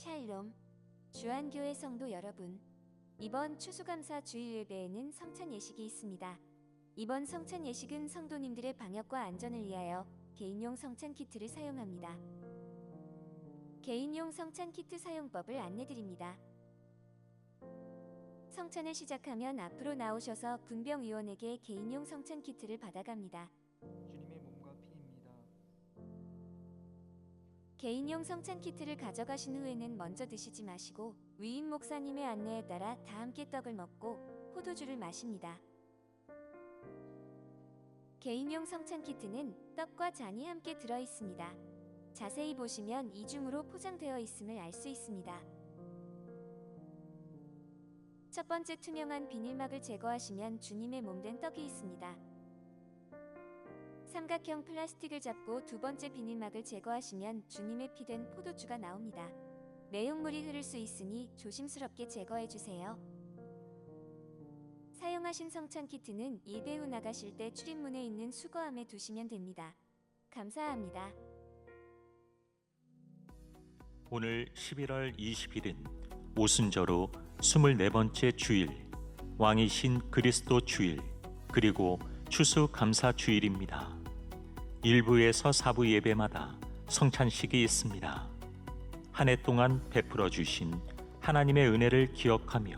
샬롬, 주안교회 성도 여러분, 이번 추수감사 주일 예배에는 성찬 예식이 있습니다. 이번 성찬 예식은 성도님들의 방역과 안전을 위하여 개인용 성찬 키트를 사용합니다. 개인용 성찬 키트 사용법을 안내드립니다. 성찬을 시작하면 앞으로 나오셔서 분병위원에게 개인용 성찬 키트를 받아갑니다. 주님의 몸과 피입니다. 개인용 성찬 키트를 가져가신 후에는 먼저 드시지 마시고 위임 목사님의 안내에 따라 다 함께 떡을 먹고 포도주를 마십니다. 개인용 성찬 키트는 떡과 잔이 함께 들어 있습니다. 자세히 보시면 이중으로 포장되어 있음을 알 수 있습니다. 첫 번째 투명한 비닐막을 제거하시면 주님의 몸된 떡이 있습니다. 삼각형 플라스틱을 잡고 두 번째 비닐막을 제거하시면 주님의 피된 포도주가 나옵니다. 내용물이 흐를 수 있으니 조심스럽게 제거해 주세요. 사용하신 성찬 키트는 예배 후 나가실 때 출입문에 있는 수거함에 두시면 됩니다. 감사합니다. 오늘 11월 20일은 오순절후 24번째 주일, 왕이신 그리스도 주일, 그리고 추수감사 주일입니다. 1부에서 4부 예배마다 성찬식이 있습니다. 한 해 동안 베풀어 주신 하나님의 은혜를 기억하며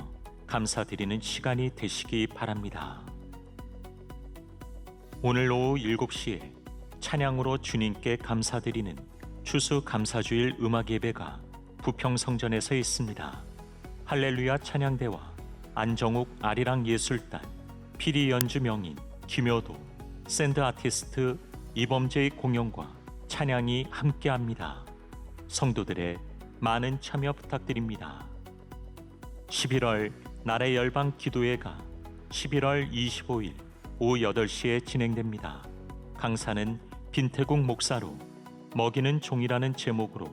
감사드리는 시간이 되시기 바랍니다. 오늘 오후 7시에 찬양으로 주님께 감사드리는 추수감사주일 음악 예배가 부평성전에서 있습니다. 할렐루야 찬양대와 안정욱 아리랑 예술단, 피리 연주 명인 김효도, 샌드 아티스트 이범재의 공연과 찬양이 함께합니다. 성도들의 많은 참여 부탁드립니다. 11월 나래 열방 기도회가 11월 25일 오후 8시에 진행됩니다. 강사는 빈태국 목사로 먹이는 종이라는 제목으로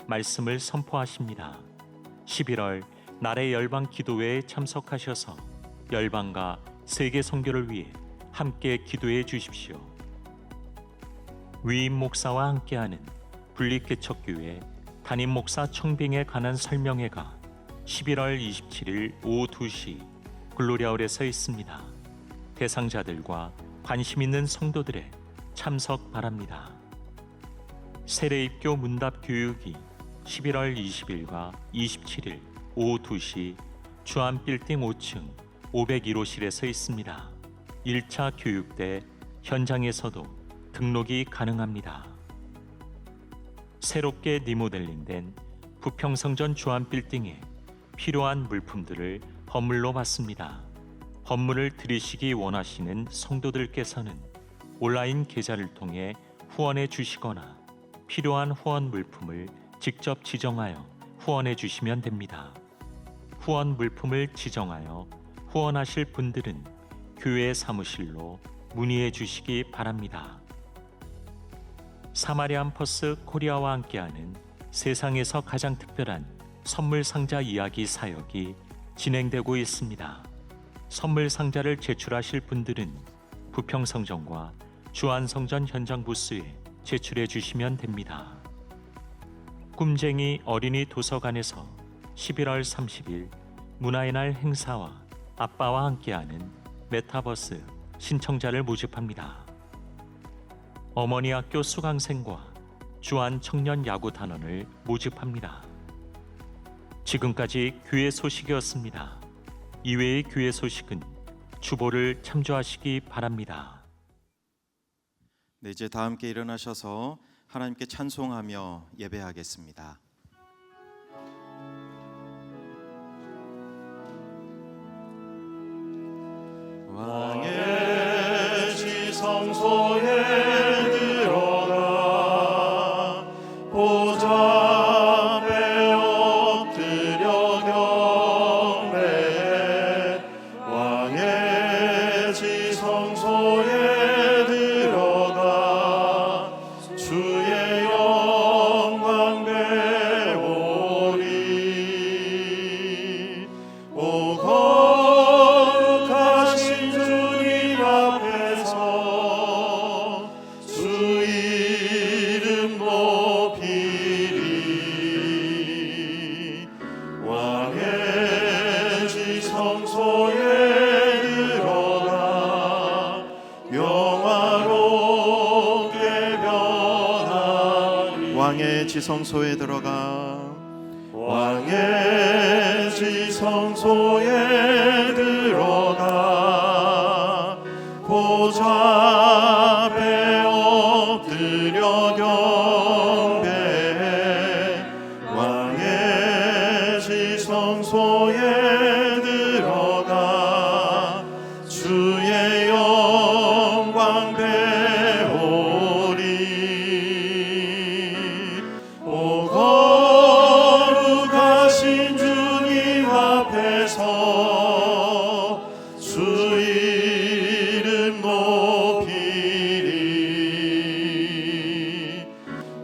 말씀을 선포하십니다. 11월 나래 열방 기도회에 참석하셔서 열방과 세계 선교를 위해 함께 기도해 주십시오. 위임 목사와 함께하는 분리개척교회 담임 목사 청빙에 관한 설명회가 11월 27일 오후 2시 글로리아홀에서 있습니다. 대상자들과 관심 있는 성도들의 참석 바랍니다. 세례입교 문답 교육이 11월 20일과 27일 오후 2시 주안빌딩 5층 501호실에서 있습니다. 1차 교육대 현장에서도 등록이 가능합니다. 새롭게 리모델링된 부평성전 주안빌딩에 필요한 물품들을 헌물로 받습니다. 헌물을 드리시기 원하시는 성도들께서는 온라인 계좌를 통해 후원해 주시거나 필요한 후원 물품을 직접 지정하여 후원해 주시면 됩니다. 후원 물품을 지정하여 후원하실 분들은 교회 사무실로 문의해 주시기 바랍니다. 사마리안 퍼스 코리아와 함께하는 세상에서 가장 특별한 선물 상자 이야기 사역이 진행되고 있습니다. 선물 상자를 제출하실 분들은 부평성전과 주안성전 현장 부스에 제출해 주시면 됩니다. 꿈쟁이 어린이 도서관에서 11월 30일 문화의 날 행사와 아빠와 함께하는 메타버스 신청자를 모집합니다. 어머니 학교 수강생과 주안 청년 야구 단원을 모집합니다. 지금까지 교회 소식이었습니다. 이외의 교회 소식은 주보를 참조하시기 바랍니다. 네, 이제 다 함께 일어나셔서 하나님께 찬송하며 예배하겠습니다. 왕의 지성소에 들어가 보좌 앞에 엎드려 경배해. 왕의 지성소에 들어가 주의 영광 배우리. 오 거룩하신 주님 앞에서 영화롭게 변하리. 왕의 지성소에 들어가 왕의 지성소에 들어가 보좌 앞에 엎드려 경배해. 왕의 지성소에 들어가 주의 영광 배우리. 오 거룩하신 주님 앞에서 주 이름 높이리.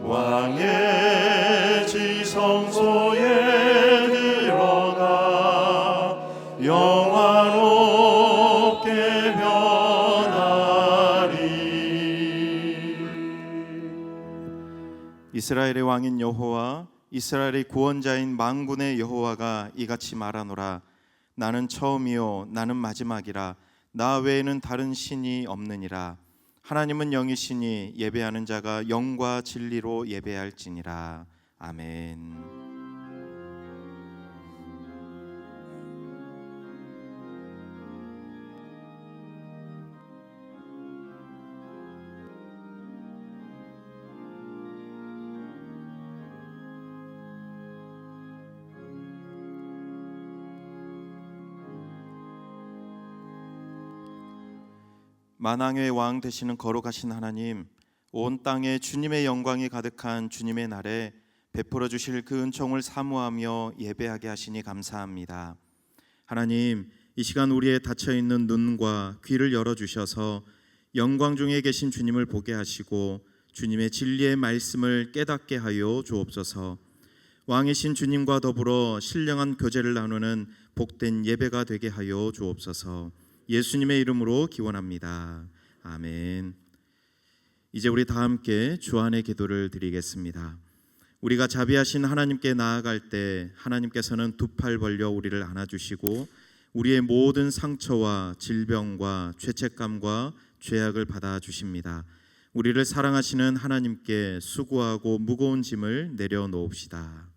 왕의 지성소에 들어가 영화롭게 변하리. 이스라엘의 왕인 여호와 이스라엘의 구원자인 만군의 여호와가 이같이 말하노라. 나는 처음이요 나는 마지막이라. 나 외에는 다른 신이 없느니라. 하나님은 영이시니 예배하는 자가 영과 진리로 예배할지니라. 아멘. 만왕의 왕 되시는 거룩하신 하나님, 온 땅에 주님의 영광이 가득한 주님의 날에 베풀어 주실 그 은총을 사모하며 예배하게 하시니 감사합니다. 하나님, 이 시간 우리의 닫혀 있는 눈과 귀를 열어 주셔서 영광 중에 계신 주님을 보게 하시고 주님의 진리의 말씀을 깨닫게 하여 주옵소서. 왕이신 주님과 더불어 신령한 교제를 나누는 복된 예배가 되게 하여 주옵소서. 예수님의 이름으로 기원합니다. 아멘. 이제 우리 다 함께 주안의 기도를 드리겠습니다. 우리가 자비하신 하나님께 나아갈 때 하나님께서는 두 팔 벌려 우리를 안아주시고 우리의 모든 상처와 질병과 죄책감과 죄악을 받아주십니다. 우리를 사랑하시는 하나님께 수고하고 무거운 짐을 내려놓읍시다.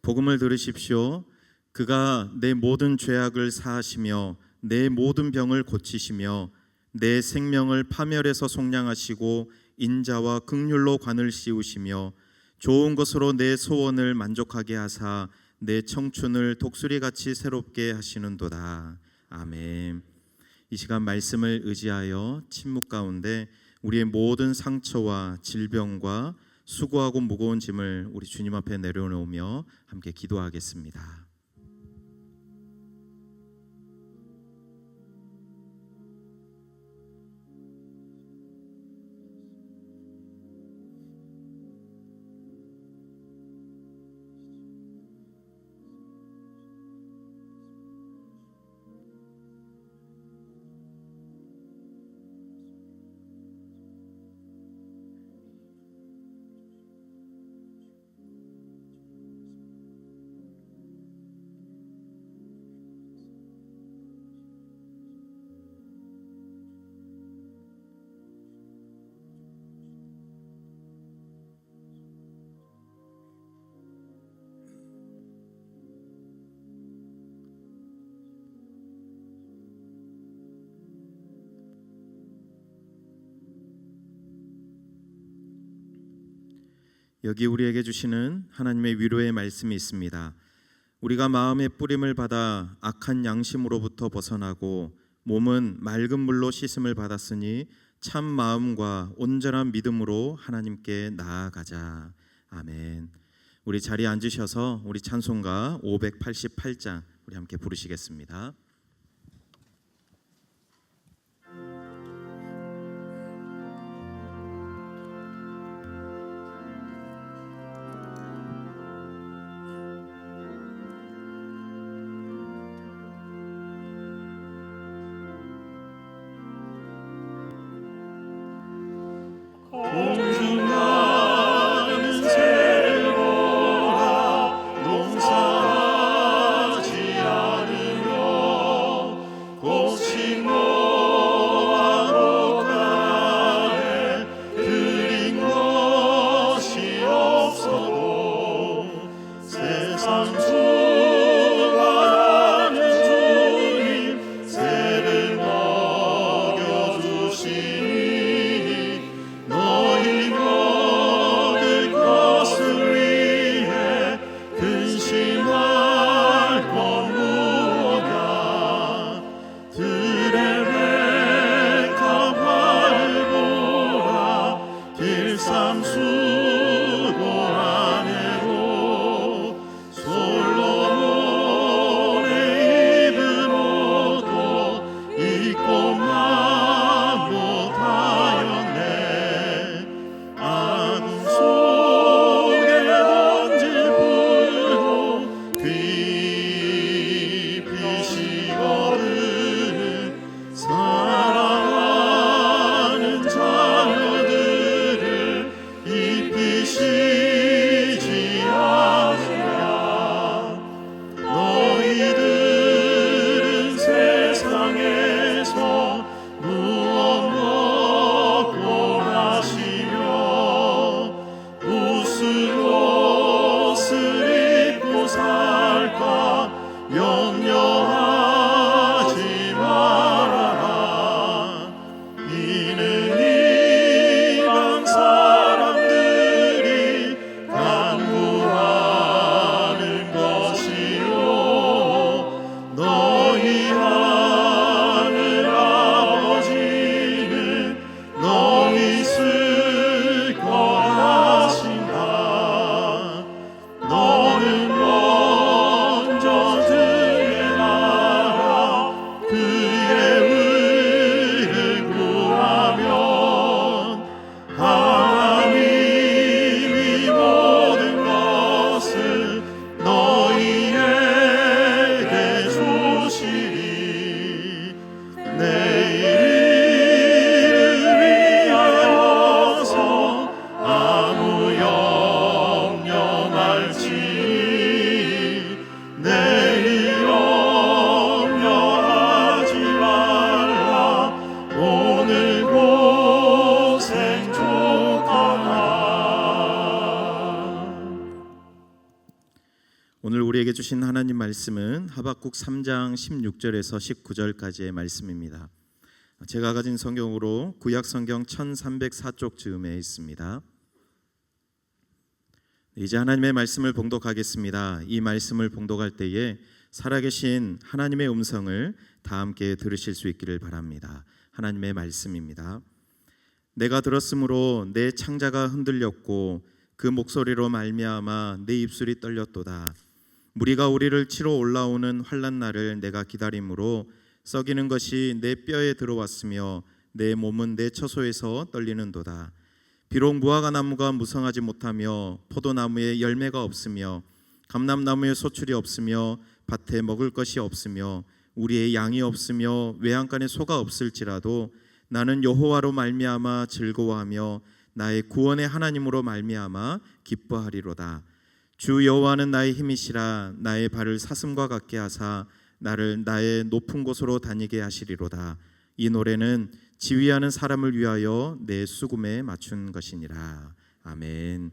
복음을 들으십시오. 그가 내 모든 죄악을 사하시며 내 모든 병을 고치시며 내 생명을 파멸에서 속량하시고 인자와 긍휼로 관을 씌우시며 좋은 것으로 내 소원을 만족하게 하사 내 청춘을 독수리같이 새롭게 하시는도다. 아멘. 이 시간 말씀을 의지하여 침묵 가운데 우리의 모든 상처와 질병과 수고하고 무거운 짐을 우리 주님 앞에 내려놓으며 함께 기도하겠습니다. 여기 우리에게 주시는 하나님의 위로의 말씀이 있습니다. 우리가 마음의 뿌림을 받아 악한 양심으로부터 벗어나고 몸은 맑은 물로 씻음을 받았으니 참 마음과 온전한 믿음으로 하나님께 나아가자. 아멘. 우리 자리에 앉으셔서 우리 찬송가 588장 우리 함께 부르시겠습니다. 공중나는 새를 보라 농사하지 않으며 곡식 모아 곡간에 드린 것이 없어도 세상 수고하는 주님 새를 먹여주시니 너희 먹을 것을 위해 근심할 것 무엇냐 들의 백합화를 보라 길쌈 수고하네고 솔로몬의 입은 옷도 입고 만못하였네 아궁 속에 던질 불도 귀피시거든 사랑하는 자녀들을 입히시지 않으랴 너희들은 세상에서 무엇 먹고 마시며 무슨 옷을 입고 살까 염려하지 말아라 이는 이방 사람들이 간구하는 것이요 너희 하늘 아버지는 너희 쓸 것하신다 너는 먼저 주의 나라 그의 의를 구하면 하나님이 모든 것을 너희에게 주시리 내일을 위하여서 아무 염려말지 내일 염려하지 말라 오늘 고생 족하라 오늘 우리에게 주신 하나님 말씀은 하박국 3장 16절에서 19절까지의 말씀입니다. 제가 가진 성경으로 구약 성경 1304쪽 즈음에 있습니다. 이제 하나님의 말씀을 봉독하겠습니다. 이 말씀을 봉독할 때에 살아계신 하나님의 음성을 다 함께 들으실 수 있기를 바랍니다. 하나님의 말씀입니다. 내가 들었으므로 내 창자가 흔들렸고 그 목소리로 말미암아 내 입술이 떨렸도다. 무리가 우리를 치러 올라오는 환난 날을 내가 기다림으로 썩이는 것이 내 뼈에 들어왔으며 내 몸은 내 처소에서 떨리는도다. 비록 무화과 나무가 무성하지 못하며 포도나무에 열매가 없으며 감람나무에 소출이 없으며 밭에 먹을 것이 없으며 우리의 양이 없으며 외양간에 소가 없을지라도 나는 여호와로 말미암아 즐거워하며 나의 구원의 하나님으로 말미암아 기뻐하리로다. 주 여호와는 나의 힘이시라. 나의 발을 사슴과 같게 하사 나를 나의 높은 곳으로 다니게 하시리로다. 이 노래는 지휘하는 사람을 위하여 내 수금에 맞춘 것이니라. 아멘.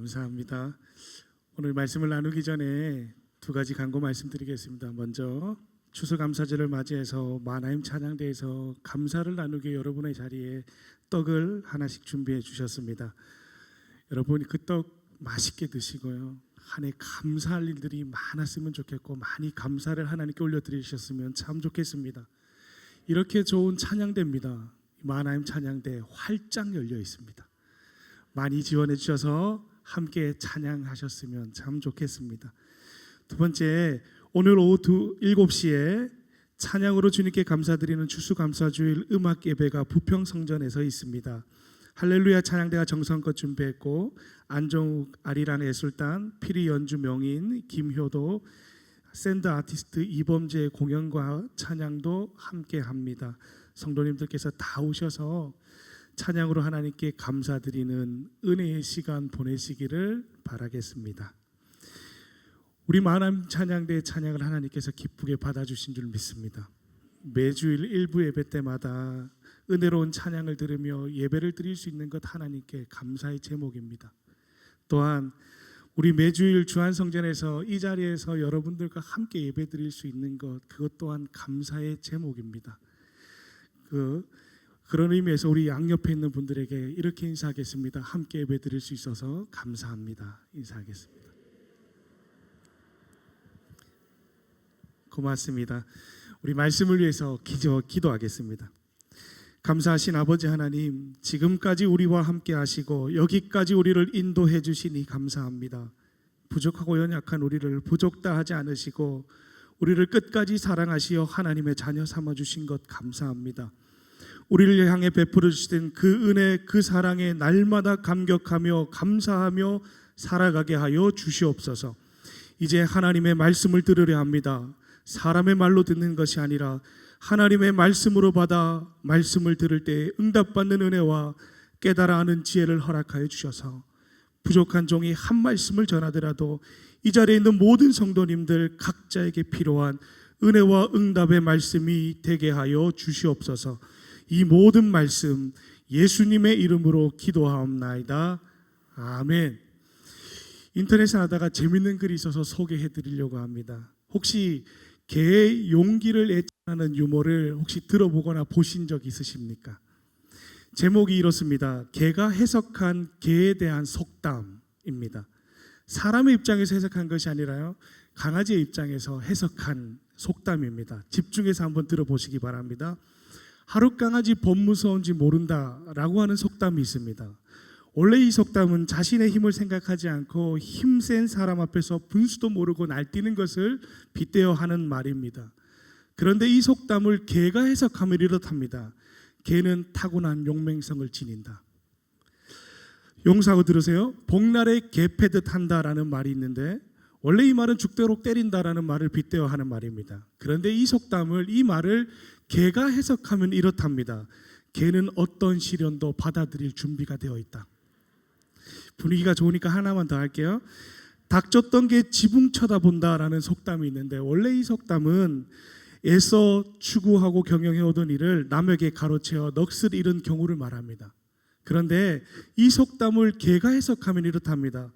감사합니다. 오늘 말씀을 나누기 전에 두 가지 간구 말씀드리겠습니다. 먼저 추수감사절을 맞이해서 마나임 찬양대에서 감사를 나누기 여러분의 자리에 떡을 하나씩 준비해 주셨습니다. 여러분이 그 떡 맛있게 드시고요. 한 해 감사할 일들이 많았으면 좋겠고 많이 감사를 하나님께 올려드리셨으면 참 좋겠습니다. 이렇게 좋은 찬양대입니다. 마나임 찬양대 활짝 열려 있습니다. 많이 지원해 주셔서 함께 찬양하셨으면 참 좋겠습니다. 두 번째, 오늘 오후 7시에 찬양으로 주님께 감사드리는 추수감사주일 음악 예배가 부평성전에서 있습니다. 할렐루야 찬양대가 정성껏 준비했고 안정욱 아리랑 예술단, 피리 연주 명인 김효도, 샌드 아티스트 이범재 공연과 찬양도 함께 합니다. 성도님들께서 다 오셔서 찬양으로 하나님께 감사드리는 은혜의 시간 보내시기를 바라겠습니다. 우리 마나임 찬양대 찬양을 하나님께서 기쁘게 받아주신 줄 믿습니다. 매주일 일부 예배 때마다 은혜로운 찬양을 들으며 예배를 드릴 수 있는 것 하나님께 감사의 제목입니다. 또한 우리 매주일 주안성전에서 이 자리에서 여러분들과 함께 예배 드릴 수 있는 것, 그것 또한 감사의 제목입니다. 그런 의미에서 우리 양옆에 있는 분들에게 이렇게 인사하겠습니다. 함께 예배 드릴 수 있어서 감사합니다. 인사하겠습니다. 고맙습니다. 우리 말씀을 위해서 기도하겠습니다. 감사하신 아버지 하나님, 지금까지 우리와 함께 하시고 여기까지 우리를 인도해 주시니 감사합니다. 부족하고 연약한 우리를 부족다 하지 않으시고 우리를 끝까지 사랑하시어 하나님의 자녀 삼아 주신 것 감사합니다. 우리를 향해 베풀어 주시던 그 은혜, 그 사랑에 날마다 감격하며 감사하며 살아가게 하여 주시옵소서. 이제 하나님의 말씀을 들으려 합니다. 사람의 말로 듣는 것이 아니라 하나님의 말씀으로 받아 말씀을 들을 때 응답받는 은혜와 깨달아 아는 지혜를 허락하여 주셔서 부족한 종이 한 말씀을 전하더라도 이 자리에 있는 모든 성도님들 각자에게 필요한 은혜와 응답의 말씀이 되게 하여 주시옵소서. 이 모든 말씀 예수님의 이름으로 기도하옵나이다. 아멘. 인터넷에 하다가 재밌는 글이 있어서 소개해 드리려고 합니다. 혹시 개의 용기를 애찬하는 유머를 혹시 들어보거나 보신 적 있으십니까? 제목이 이렇습니다. 개가 해석한 개에 대한 속담입니다. 사람의 입장에서 해석한 것이 아니라요, 강아지의 입장에서 해석한 속담입니다. 집중해서 한번 들어보시기 바랍니다. 하루 강아지 범 무서운지 모른다라고 하는 속담이 있습니다. 원래 이 속담은 자신의 힘을 생각하지 않고 힘센 사람 앞에서 분수도 모르고 날뛰는 것을 빗대어 하는 말입니다. 그런데 이 속담을 개가 해석하면 이렇답니다. 개는 타고난 용맹성을 지닌다. 용사고 들으세요. 복날에 개 패듯 한다라는 말이 있는데 원래 이 말은 죽도록 때린다라는 말을 빗대어 하는 말입니다. 그런데 이 속담을, 이 말을 개가 해석하면 이렇답니다. 개는 어떤 시련도 받아들일 준비가 되어 있다. 분위기가 좋으니까 하나만 더 할게요. 닥쳤던 게 지붕 쳐다본다라는 속담이 있는데 원래 이 속담은 애써 추구하고 경영해오던 일을 남에게 가로채어 넋을 잃은 경우를 말합니다. 그런데 이 속담을 개가 해석하면 이렇답니다.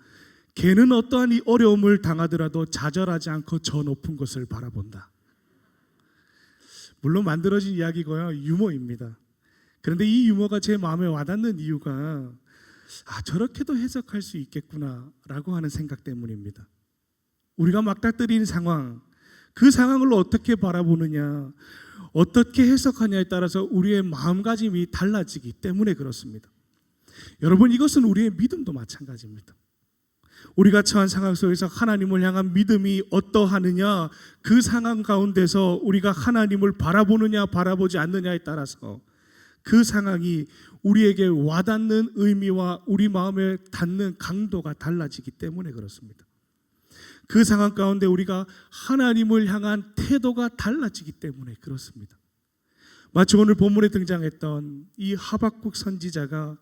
개는 어떠한 이 어려움을 당하더라도 좌절하지 않고 저 높은 곳을 바라본다. 물론 만들어진 이야기고요, 유머입니다. 그런데 이 유머가 제 마음에 와닿는 이유가 저렇게도 해석할 수 있겠구나라고 하는 생각 때문입니다. 우리가 막닥뜨리는 상황, 그 상황을 어떻게 바라보느냐, 어떻게 해석하냐에 따라서 우리의 마음가짐이 달라지기 때문에 그렇습니다. 여러분, 이것은 우리의 믿음도 마찬가지입니다. 우리가 처한 상황 속에서 하나님을 향한 믿음이 어떠하느냐, 그 상황 가운데서 우리가 하나님을 바라보느냐 바라보지 않느냐에 따라서 그 상황이 우리에게 와닿는 의미와 우리 마음에 닿는 강도가 달라지기 때문에 그렇습니다. 그 상황 가운데 우리가 하나님을 향한 태도가 달라지기 때문에 그렇습니다. 마치 오늘 본문에 등장했던 이 하박국 선지자가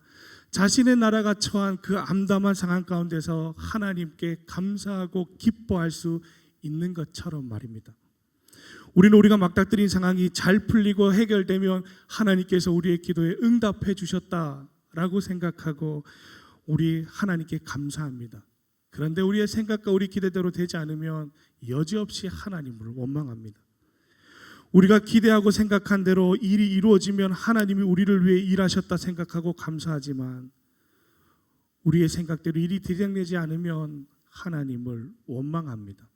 자신의 나라가 처한 그 암담한 상황 가운데서 하나님께 감사하고 기뻐할 수 있는 것처럼 말입니다. 우리가 막닥뜨린 상황이 잘 풀리고 해결되면 하나님께서 우리의 기도에 응답해 주셨다라고 생각하고 우리 하나님께 감사합니다. 그런데 우리의 생각과 우리 기대대로 되지 않으면 여지없이 하나님을 원망합니다. 우리가 기대하고 생각한 대로 일이 이루어지면 하나님이 우리를 위해 일하셨다 생각하고 감사하지만 우리의 생각대로 일이 진행되지 않으면 하나님을 원망합니다.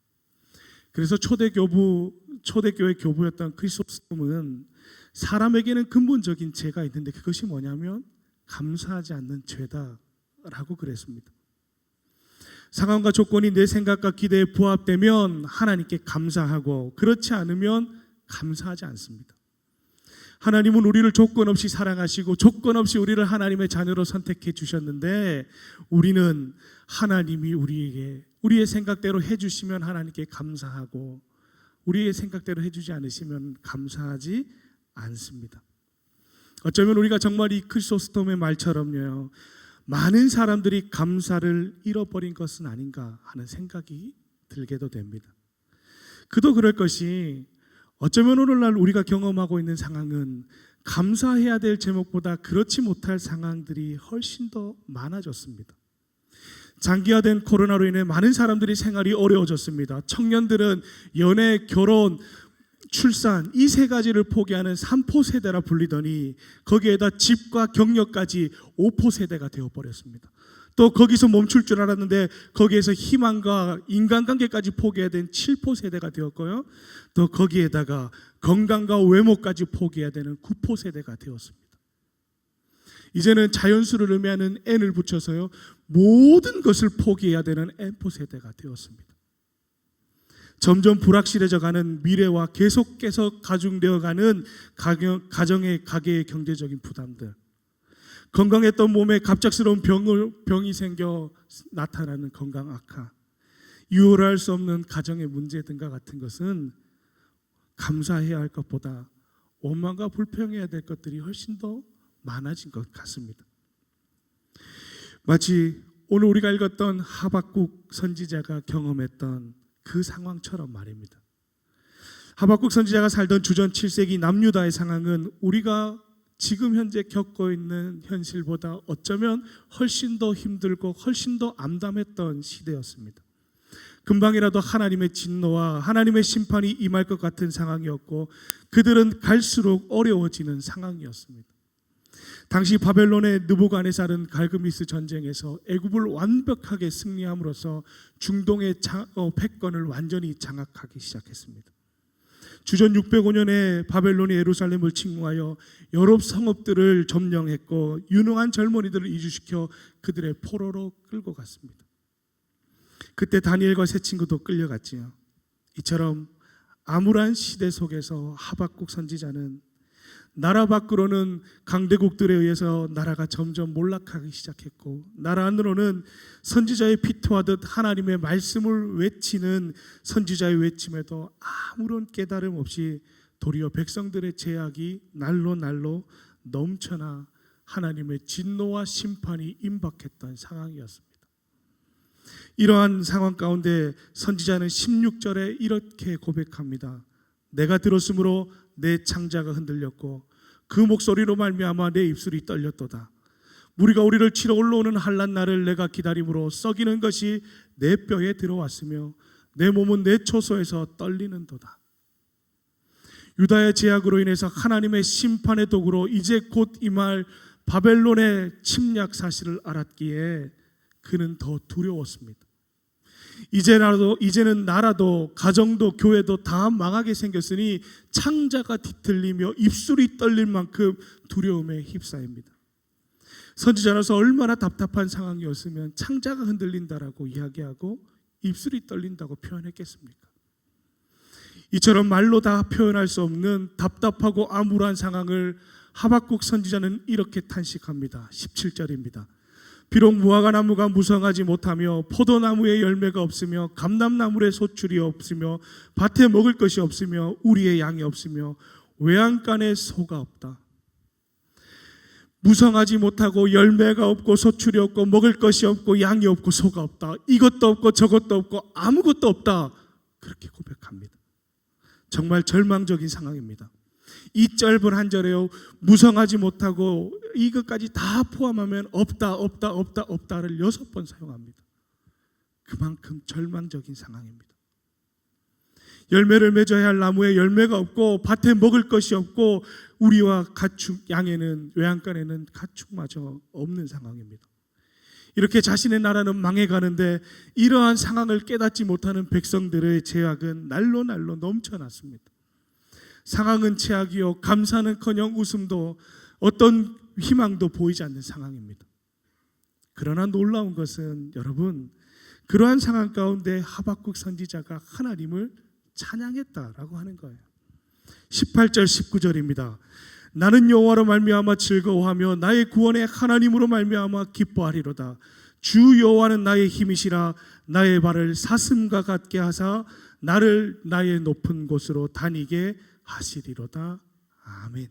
그래서 초대교회 교부였던 크리소스톰은 사람에게는 근본적인 죄가 있는데 그것이 뭐냐면 감사하지 않는 죄다라고 그랬습니다. 상황과 조건이 내 생각과 기대에 부합되면 하나님께 감사하고 그렇지 않으면 감사하지 않습니다. 하나님은 우리를 조건 없이 사랑하시고 조건 없이 우리를 하나님의 자녀로 선택해 주셨는데 우리는 하나님이 우리에게 우리의 생각대로 해주시면 하나님께 감사하고 우리의 생각대로 해주지 않으시면 감사하지 않습니다. 어쩌면 우리가 정말 이 크리소스톰의 말처럼요, 많은 사람들이 감사를 잃어버린 것은 아닌가 하는 생각이 들게도 됩니다. 그도 그럴 것이 어쩌면 오늘날 우리가 경험하고 있는 상황은 감사해야 될 제목보다 그렇지 못할 상황들이 훨씬 더 많아졌습니다. 장기화된 코로나로 인해 많은 사람들이 생활이 어려워졌습니다. 청년들은 연애, 결혼, 출산 이 세 가지를 포기하는 3포 세대라 불리더니 거기에다 집과 격려까지 5포 세대가 되어버렸습니다. 또 거기서 멈출 줄 알았는데 거기에서 희망과 인간관계까지 포기해야 된 7포 세대가 되었고요. 또 거기에다가 건강과 외모까지 포기해야 되는 9포 세대가 되었습니다. 이제는 자연수를 의미하는 N을 붙여서요, 모든 것을 포기해야 되는 N포 세대가 되었습니다. 점점 불확실해져가는 미래와 계속해서 가중되어가는 가정의 가계의 경제적인 부담들, 건강했던 몸에 갑작스러운 병이 생겨 나타나는 건강 악화, 유월할 수 없는 가정의 문제 등과 같은 것은 감사해야 할 것보다 원망과 불평해야 될 것들이 훨씬 더 많아진 것 같습니다. 마치 오늘 우리가 읽었던 하박국 선지자가 경험했던 그 상황처럼 말입니다. 하박국 선지자가 살던 주전 7세기 남유다의 상황은 우리가 지금 현재 겪고 있는 현실보다 어쩌면 훨씬 더 힘들고 훨씬 더 암담했던 시대였습니다. 금방이라도 하나님의 진노와 하나님의 심판이 임할 것 같은 상황이었고 그들은 갈수록 어려워지는 상황이었습니다. 당시 바벨론의 느부갓네살은 갈그미스 전쟁에서 애굽을 완벽하게 승리함으로써 중동의 패권을 완전히 장악하기 시작했습니다. 주전 605년에 바벨론이 예루살렘을 침공하여 여러 성읍들을 점령했고 유능한 젊은이들을 이주시켜 그들의 포로로 끌고 갔습니다. 그때 다니엘과 세 친구도 끌려갔지요. 이처럼 암울한 시대 속에서 하박국 선지자는 나라 밖으로는 강대국들에 의해서 나라가 점점 몰락하기 시작했고 나라 안으로는 선지자의 피토하듯 하나님의 말씀을 외치는 선지자의 외침에도 아무런 깨달음 없이 도리어 백성들의 죄악이 날로 날로 넘쳐나 하나님의 진노와 심판이 임박했던 상황이었습니다. 이러한 상황 가운데 선지자는 16절에 이렇게 고백합니다. 내가 들었으므로 내 창자가 흔들렸고 그 목소리로 말미암아 내 입술이 떨렸도다. 무리가 우리를 치러 올라오는 한란 날을 내가 기다림으로 썩이는 것이 내 뼈에 들어왔으며 내 몸은 내 초소에서 떨리는도다. 유다의 제약으로 인해서 하나님의 심판의 도구로 이제 곧 임할 바벨론의 침략 사실을 알았기에 그는 더 두려웠습니다. 이제는 나라도 가정도 교회도 다 망하게 생겼으니 창자가 뒤틀리며 입술이 떨릴 만큼 두려움에 휩싸입니다. 선지자로서 얼마나 답답한 상황이었으면 창자가 흔들린다라고 이야기하고 입술이 떨린다고 표현했겠습니까? 이처럼 말로 다 표현할 수 없는 답답하고 암울한 상황을 하박국 선지자는 이렇게 탄식합니다. 17절입니다. 비록 무화과나무가 무성하지 못하며 포도나무에 열매가 없으며 감람나무에 소출이 없으며 밭에 먹을 것이 없으며 우리의 양이 없으며 외양간에 소가 없다. 무성하지 못하고 열매가 없고 소출이 없고 먹을 것이 없고 양이 없고 소가 없다. 이것도 없고 저것도 없고 아무것도 없다. 그렇게 고백합니다. 정말 절망적인 상황입니다. 이 짧은 한 절에요, 무성하지 못하고 이것까지 다 포함하면 없다를 6번 사용합니다. 그만큼 절망적인 상황입니다. 열매를 맺어야 할 나무에 열매가 없고 밭에 먹을 것이 없고 우리와 가축 양에는 외양간에는 가축마저 없는 상황입니다. 이렇게 자신의 나라는 망해가는데 이러한 상황을 깨닫지 못하는 백성들의 죄악은 날로 넘쳐났습니다. 상황은 최악이요 감사는커녕 웃음도 어떤 희망도 보이지 않는 상황입니다. 그러나 놀라운 것은 여러분, 그러한 상황 가운데 하박국 선지자가 하나님을 찬양했다라고 하는 거예요. 18절 19절입니다. 나는 여호와로 말미암아 즐거워하며 나의 구원의 하나님으로 말미암아 기뻐하리로다. 주 여호와는 나의 힘이시라. 나의 발을 사슴과 같게 하사 나를 나의 높은 곳으로 다니게 하시리로다. 아멘.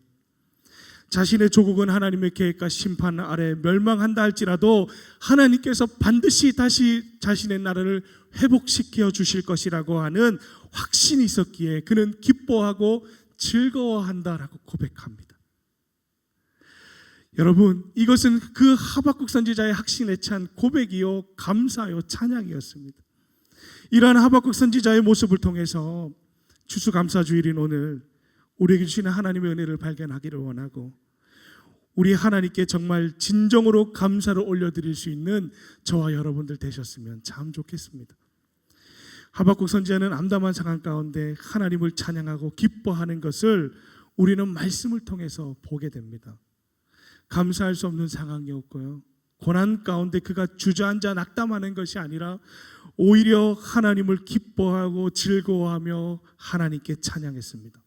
자신의 조국은 하나님의 계획과 심판 아래 멸망한다 할지라도 하나님께서 반드시 다시 자신의 나라를 회복시켜 주실 것이라고 하는 확신이 있었기에 그는 기뻐하고 즐거워한다라고 고백합니다. 여러분, 이것은 그 하박국 선지자의 확신에 찬 고백이요 감사요 찬양이었습니다. 이러한 하박국 선지자의 모습을 통해서 추수감사주일인 오늘 우리에게 주시는 하나님의 은혜를 발견하기를 원하고 우리 하나님께 정말 진정으로 감사를 올려드릴 수 있는 저와 여러분들 되셨으면 참 좋겠습니다. 하박국 선지자는 암담한 상황 가운데 하나님을 찬양하고 기뻐하는 것을 우리는 말씀을 통해서 보게 됩니다. 감사할 수 없는 상황이었고요, 고난 가운데 그가 주저앉아 낙담하는 것이 아니라 오히려 하나님을 기뻐하고 즐거워하며 하나님께 찬양했습니다.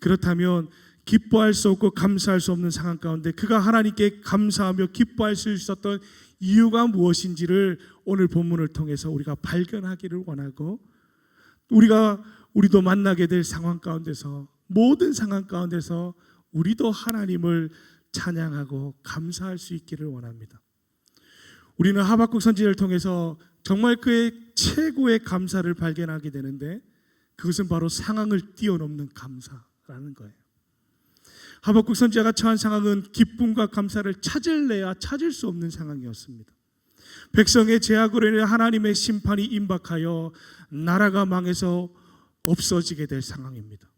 그렇다면 기뻐할 수 없고 감사할 수 없는 상황 가운데 그가 하나님께 감사하며 기뻐할 수 있었던 이유가 무엇인지를 오늘 본문을 통해서 우리가 발견하기를 원하고 우리도 만나게 될 상황 가운데서 모든 상황 가운데서 우리도 하나님을 찬양하고 감사할 수 있기를 원합니다. 우리는 하박국 선지자를 통해서 정말 그의 최고의 감사를 발견하게 되는데 그것은 바로 상황을 뛰어넘는 감사라는 거예요. 하박국 선지자가 처한 상황은 기쁨과 감사를 찾을래야 찾을 수 없는 상황이었습니다. 백성의 죄악으로 인해 하나님의 심판이 임박하여 나라가 망해서 없어지게 될 상황입니다.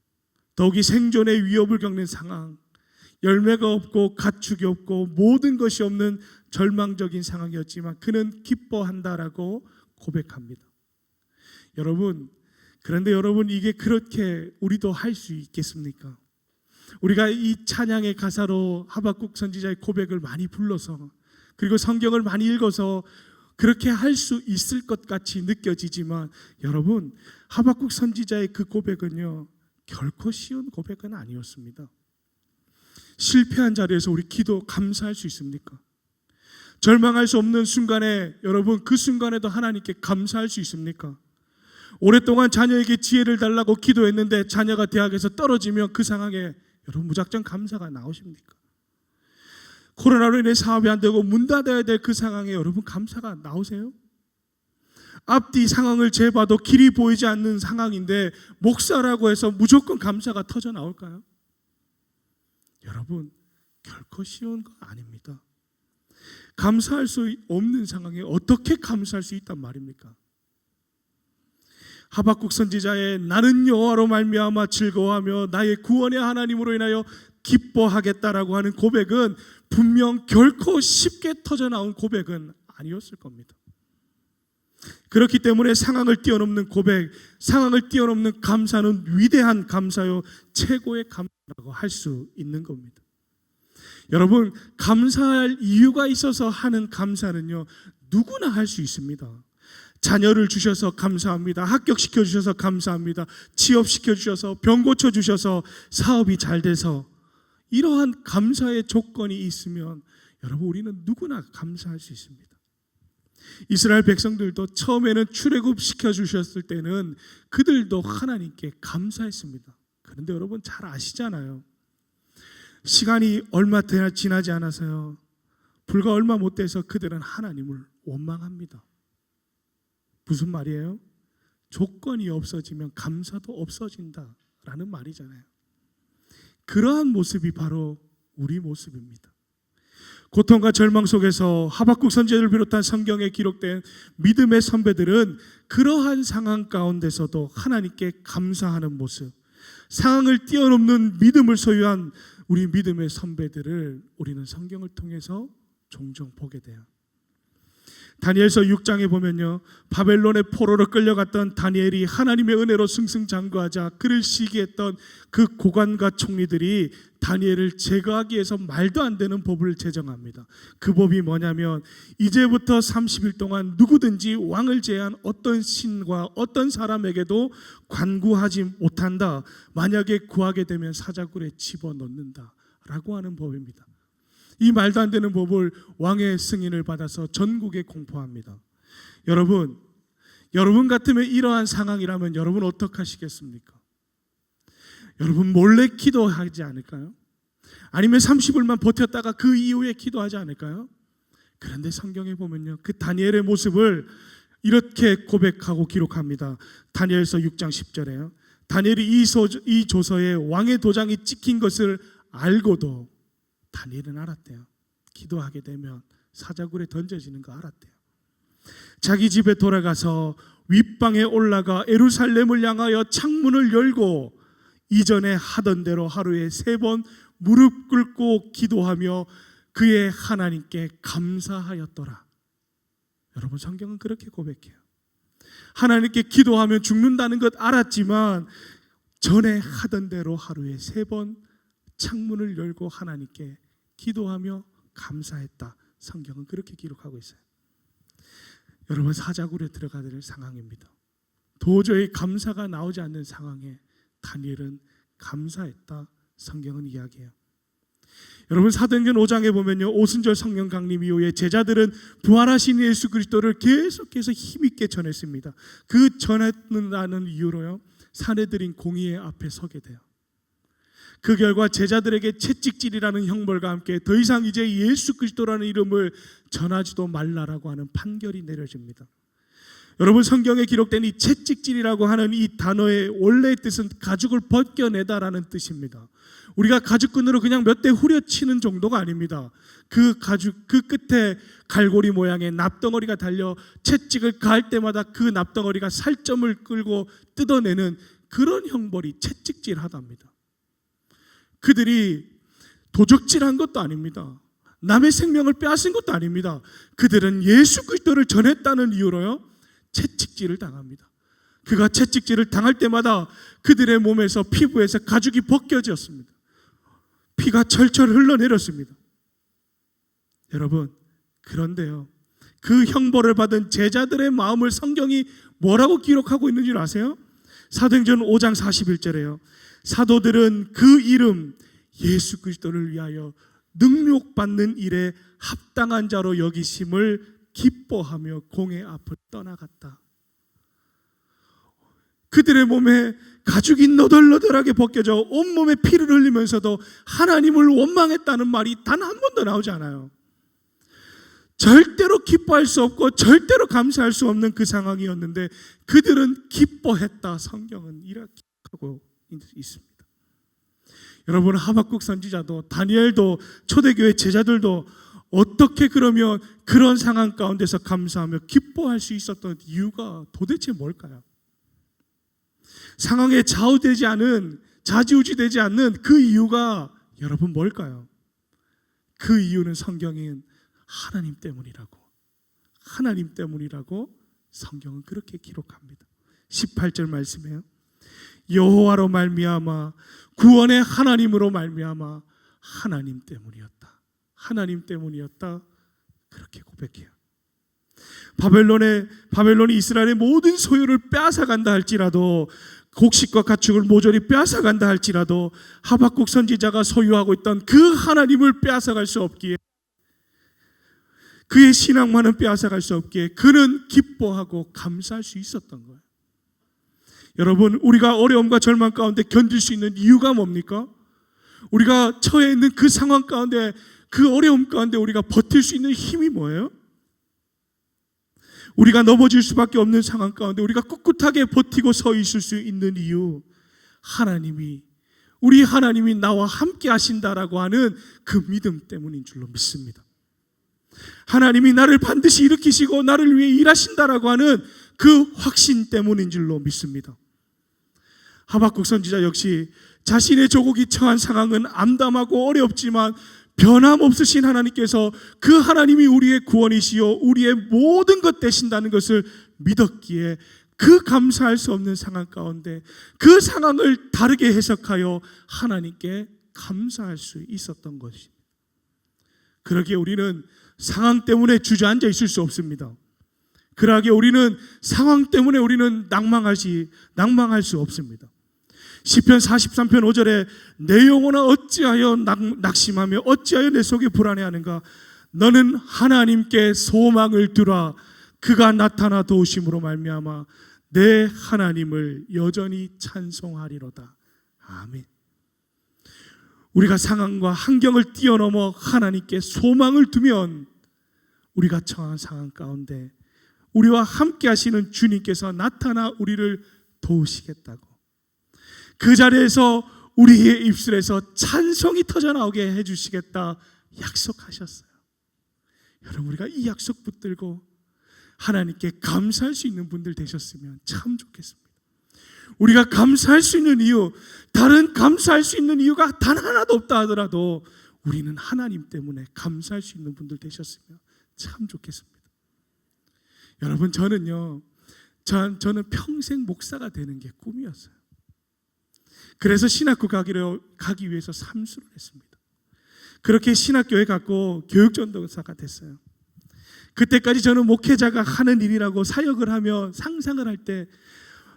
더욱이 생존의 위협을 겪는 상황, 열매가 없고 가축이 없고 모든 것이 없는 절망적인 상황이었지만 그는 기뻐한다라고 고백합니다. 그런데 여러분, 이게 그렇게 우리도 할 수 있겠습니까? 우리가 이 찬양의 가사로 하박국 선지자의 고백을 많이 불러서 그리고 성경을 많이 읽어서 그렇게 할 수 있을 것 같이 느껴지지만 여러분, 하박국 선지자의 그 고백은요 결코 쉬운 고백은 아니었습니다. 실패한 자리에서 우리 기도 감사할 수 있습니까? 절망할 수 없는 순간에 여러분, 그 순간에도 하나님께 감사할 수 있습니까? 오랫동안 자녀에게 지혜를 달라고 기도했는데 자녀가 대학에서 떨어지면 그 상황에 여러분 무작정 감사가 나오십니까? 코로나로 인해 사업이 안 되고 문 닫아야 될 그 상황에 여러분 감사가 나오세요? 앞뒤 상황을 재봐도 길이 보이지 않는 상황인데 목사라고 해서 무조건 감사가 터져 나올까요? 여러분, 결코 쉬운 거 아닙니다. 감사할 수 없는 상황에 어떻게 감사할 수 있단 말입니까? 하박국 선지자의 나는 여호와로 말미암아 즐거워하며 나의 구원의 하나님으로 인하여 기뻐하겠다라고 하는 고백은 분명 결코 쉽게 터져 나온 고백은 아니었을 겁니다. 그렇기 때문에 상황을 뛰어넘는 고백, 상황을 뛰어넘는 감사는 위대한 감사요 최고의 감사라고 할 수 있는 겁니다. 여러분, 감사할 이유가 있어서 하는 감사는요 누구나 할 수 있습니다. 자녀를 주셔서 감사합니다. 합격시켜 주셔서 감사합니다. 취업시켜 주셔서, 병 고쳐 주셔서, 사업이 잘 돼서, 이러한 감사의 조건이 있으면 여러분 우리는 누구나 감사할 수 있습니다. 이스라엘 백성들도 처음에는 출애굽 시켜 주셨을 때는 그들도 하나님께 감사했습니다. 그런데 여러분 잘 아시잖아요. 시간이 얼마 지나지 않아서요, 불과 얼마 못 돼서 그들은 하나님을 원망합니다. 무슨 말이에요? 조건이 없어지면 감사도 없어진다라는 말이잖아요. 그러한 모습이 바로 우리 모습입니다. 고통과 절망 속에서 하박국 선지자를 비롯한 성경에 기록된 믿음의 선배들은 그러한 상황 가운데서도 하나님께 감사하는 모습, 상황을 뛰어넘는 믿음을 소유한 우리 믿음의 선배들을 우리는 성경을 통해서 종종 보게 돼요. 다니엘서 6장에 보면요, 바벨론의 포로로 끌려갔던 다니엘이 하나님의 은혜로 승승장구하자 그를 시기했던 그 고관과 총리들이 다니엘을 제거하기 위해서 말도 안 되는 법을 제정합니다. 그 법이 뭐냐면 이제부터 30일 동안 누구든지 왕을 제한 어떤 신과 어떤 사람에게도 관구하지 못한다. 만약에 구하게 되면 사자굴에 집어넣는다 라고 하는 법입니다. 이 말도 안 되는 법을 왕의 승인을 받아서 전국에 공포합니다. 여러분 같으면 이러한 상황이라면 여러분 어떻게 하시겠습니까? 여러분 몰래 기도하지 않을까요? 아니면 30일만 버텼다가 그 이후에 기도하지 않을까요? 그런데 성경에 보면요, 그 다니엘의 모습을 이렇게 고백하고 기록합니다. 다니엘서 6장 10절에요. 다니엘이 이 조서에 왕의 도장이 찍힌 것을 알고도 다니엘은 알았대요. 기도하게 되면 사자굴에 던져지는 거 알았대요. 자기 집에 돌아가서 윗방에 올라가 예루살렘을 향하여 창문을 열고 이전에 하던 대로 하루에 3번 무릎 꿇고 기도하며 그의 하나님께 감사하였더라. 여러분 성경은 그렇게 고백해요. 하나님께 기도하면 죽는다는 것 알았지만 전에 하던 대로 하루에 3번 창문을 열고 하나님께 기도하며 감사했다. 성경은 그렇게 기록하고 있어요. 여러분 사자굴에 들어가야 될 상황입니다. 도저히 감사가 나오지 않는 상황에 다니엘은 감사했다. 성경은 이야기해요. 여러분 사도행전 5장에 보면요, 오순절 성령 강림 이후에 제자들은 부활하신 예수 그리스도를 계속해서 힘있게 전했습니다. 그 전했다는 이유로요, 사내들인 공의의 앞에 서게 돼요. 그 결과 제자들에게 채찍질이라는 형벌과 함께 더 이상 이제 예수 그리스도라는 이름을 전하지도 말라라고 하는 판결이 내려집니다. 여러분 성경에 기록된 이 채찍질이라고 하는 이 단어의 원래의 뜻은 가죽을 벗겨내다라는 뜻입니다. 우리가 가죽끈으로 그냥 몇 대 후려치는 정도가 아닙니다. 그 가죽 그 끝에 갈고리 모양의 납덩어리가 달려 채찍을 가할 때마다 그 납덩어리가 살점을 끌고 뜯어내는 그런 형벌이 채찍질하답니다. 그들이 도적질한 것도 아닙니다. 남의 생명을 빼앗은 것도 아닙니다. 그들은 예수 그리스도를 전했다는 이유로요, 채찍질을 당합니다. 그가 채찍질을 당할 때마다 그들의 몸에서 피부에서 가죽이 벗겨졌습니다. 피가 철철 흘러내렸습니다. 여러분 그런데요, 그 형벌을 받은 제자들의 마음을 성경이 뭐라고 기록하고 있는 줄 아세요? 사도행전 5장 41절에요. 사도들은 그 이름 예수 그리스도를 위하여 능욕받는 일에 합당한 자로 여기심을 기뻐하며 공의 앞을 떠나갔다. 그들의 몸에 가죽이 너덜너덜하게 벗겨져 온몸에 피를 흘리면서도 하나님을 원망했다는 말이 단 한 번도 나오지 않아요. 절대로 기뻐할 수 없고 절대로 감사할 수 없는 그 상황이었는데 그들은 기뻐했다. 성경은 이렇게 하고 있습니다. 여러분 하박국 선지자도 다니엘도 초대교회 제자들도 어떻게 그러면 그런 상황 가운데서 감사하며 기뻐할 수 있었던 이유가 도대체 뭘까요? 상황에 좌지우지되지 않는 그 이유가 여러분 뭘까요? 그 이유는 성경인 하나님 때문이라고 성경은 그렇게 기록합니다. 18절 말씀이에요. 여호와로 말미암아 구원의 하나님으로 말미암아 하나님 때문이었다. 그렇게 고백해요. 바벨론이 이스라엘의 모든 소유를 빼앗아간다 할지라도, 곡식과 가축을 모조리 빼앗아간다 할지라도 하박국 선지자가 소유하고 있던 그 하나님을 빼앗아갈 수 없기에, 그의 신앙만은 빼앗아갈 수 없기에 그는 기뻐하고 감사할 수 있었던 거예요. 여러분 우리가 어려움과 절망 가운데 견딜 수 있는 이유가 뭡니까? 우리가 처해 있는 그 상황 가운데, 그 어려움 가운데 우리가 버틸 수 있는 힘이 뭐예요? 우리가 넘어질 수밖에 없는 상황 가운데 우리가 꿋꿋하게 버티고 서 있을 수 있는 이유, 우리 하나님이 나와 함께 하신다라고 하는 그 믿음 때문인 줄로 믿습니다. 하나님이 나를 반드시 일으키시고 나를 위해 일하신다라고 하는 그 확신 때문인 줄로 믿습니다. 하박국 선지자 역시 자신의 조국이 처한 상황은 암담하고 어렵지만 변함없으신 하나님께서 그 하나님이 우리의 구원이시요 우리의 모든 것 되신다는 것을 믿었기에 그 감사할 수 없는 상황 가운데 그 상황을 다르게 해석하여 하나님께 감사할 수 있었던 것입니다. 그러기에 우리는 상황 때문에 주저앉아 있을 수 없습니다. 그러기에 우리는 상황 때문에 우리는 낭망할 수 없습니다. 시편 43편 5절에 내 영혼아 어찌하여 낙심하며 어찌하여 내 속이 불안해하는가. 너는 하나님께 소망을 두라. 그가 나타나 도우심으로 말미암아 내 하나님을 여전히 찬송하리로다. 아멘. 우리가 상황과 환경을 뛰어넘어 하나님께 소망을 두면 우리가 처한 상황 가운데 우리와 함께 하시는 주님께서 나타나 우리를 도우시겠다고, 그 자리에서 우리의 입술에서 찬송이 터져나오게 해주시겠다 약속하셨어요. 여러분, 우리가 이 약속 붙들고 하나님께 감사할 수 있는 분들 되셨으면 참 좋겠습니다. 우리가 감사할 수 있는 이유, 다른 감사할 수 있는 이유가 단 하나도 없다 하더라도 우리는 하나님 때문에 감사할 수 있는 분들 되셨으면 참 좋겠습니다. 여러분, 저는 평생 목사가 되는 게 꿈이었어요. 그래서 신학교 가기 위해서 삼수를 했습니다. 그렇게 신학교에 갔고 교육전도사가 됐어요. 그때까지 저는 목회자가 하는 일이라고 사역을 하며 상상을 할 때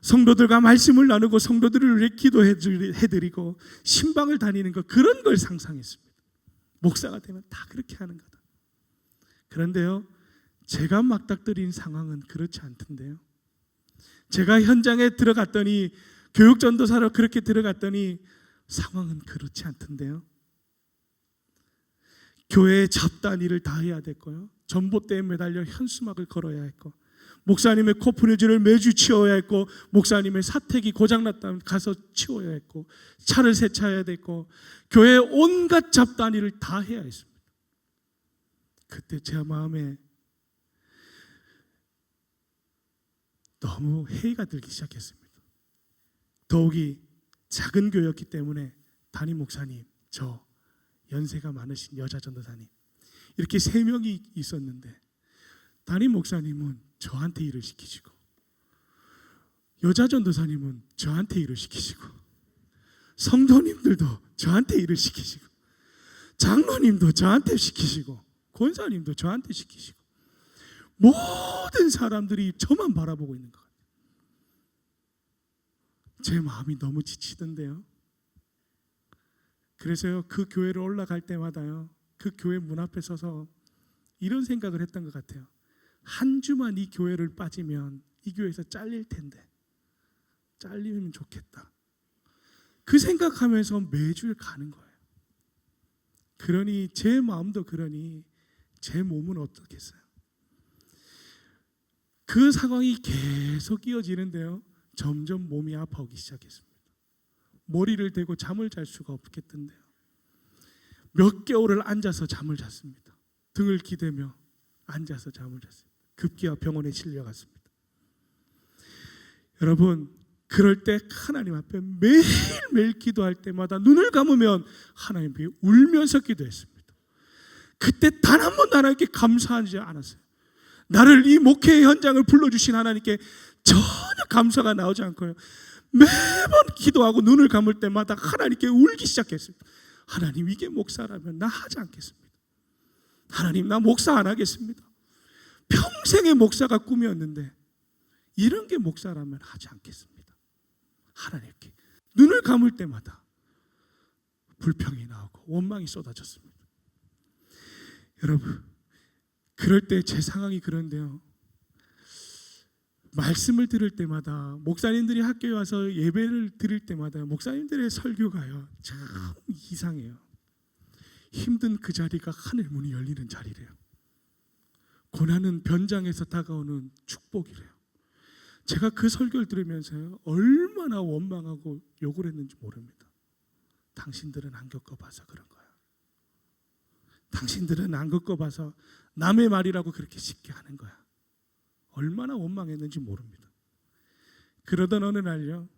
성도들과 말씀을 나누고 성도들을 위해 기도해드리고 신방을 다니는 것, 그런 걸 상상했습니다. 목사가 되면 다 그렇게 하는 거다. 그런데요, 제가 막닥뜨린 상황은 그렇지 않던데요. 제가 현장에 들어갔더니, 교육전도사로 그렇게 들어갔더니 상황은 그렇지 않던데요. 교회의 잡다한 일을 다 해야 됐고요, 전봇대에 매달려 현수막을 걸어야 했고, 목사님의 코프뉴즈를 매주 치워야 했고, 목사님의 사택이 고장났다면 가서 치워야 했고, 차를 세차해야 됐고, 교회의 온갖 잡다한 일을 다 해야 했습니다. 그때 제 마음에 너무 회의가 들기 시작했습니다. 더욱이 작은 교회였기 때문에 담임 목사님, 저 연세가 많으신 여자 전도사님, 이렇게 3명이 있었는데 담임 목사님은 저한테 일을 시키시고, 여자 전도사님은 저한테 일을 시키시고, 성도님들도 저한테 일을 시키시고, 장로님도 저한테 시키시고, 권사님도 저한테 시키시고, 모든 사람들이 저만 바라보고 있는 것 같아요. 제 마음이 너무 지치던데요. 그래서요, 그 교회를 올라갈 때마다요, 그 교회 문 앞에 서서 이런 생각을 했던 것 같아요. 한 주만 이 교회를 빠지면 이 교회에서 잘릴 텐데, 잘리면 좋겠다. 그 생각하면서 매주 가는 거예요. 그러니 제 마음도 그러니 제 몸은 어떻겠어요? 그 상황이 계속 이어지는데요, 점점 몸이 아파오기 시작했습니다. 머리를 대고 잠을 잘 수가 없겠던데요, 몇 개월을 앉아서 잠을 잤습니다. 등을 기대며 앉아서 잠을 잤습니다. 급기야 병원에 실려갔습니다. 여러분, 그럴 때 하나님 앞에 매일매일 기도할 때마다 눈을 감으면 하나님 앞에 울면서 기도했습니다. 그때 단 한 번도 하나님께 감사하지 않았어요. 나를 이 목회의 현장을 불러주신 하나님께 전혀 감사가 나오지 않고요, 매번 기도하고 눈을 감을 때마다 하나님께 울기 시작했습니다. 하나님, 이게 목사라면 나 하지 않겠습니다. 하나님, 나 목사 안 하겠습니다. 평생의 목사가 꿈이었는데 이런 게 목사라면 하지 않겠습니다. 하나님께 눈을 감을 때마다 불평이 나오고 원망이 쏟아졌습니다. 여러분, 그럴 때 제 상황이 그런데요, 말씀을 들을 때마다, 목사님들이 학교에 와서 예배를 드릴 때마다 목사님들의 설교가요 참 이상해요. 힘든 그 자리가 하늘 문이 열리는 자리래요. 고난은 변장에서 다가오는 축복이래요. 제가 그 설교를 들으면서요, 얼마나 원망하고 욕을 했는지 모릅니다. 당신들은 안 겪어봐서 그런 거야. 당신들은 안 겪어봐서 남의 말이라고 그렇게 쉽게 하는 거야. 얼마나 원망했는지 모릅니다. 그러던 어느 날요,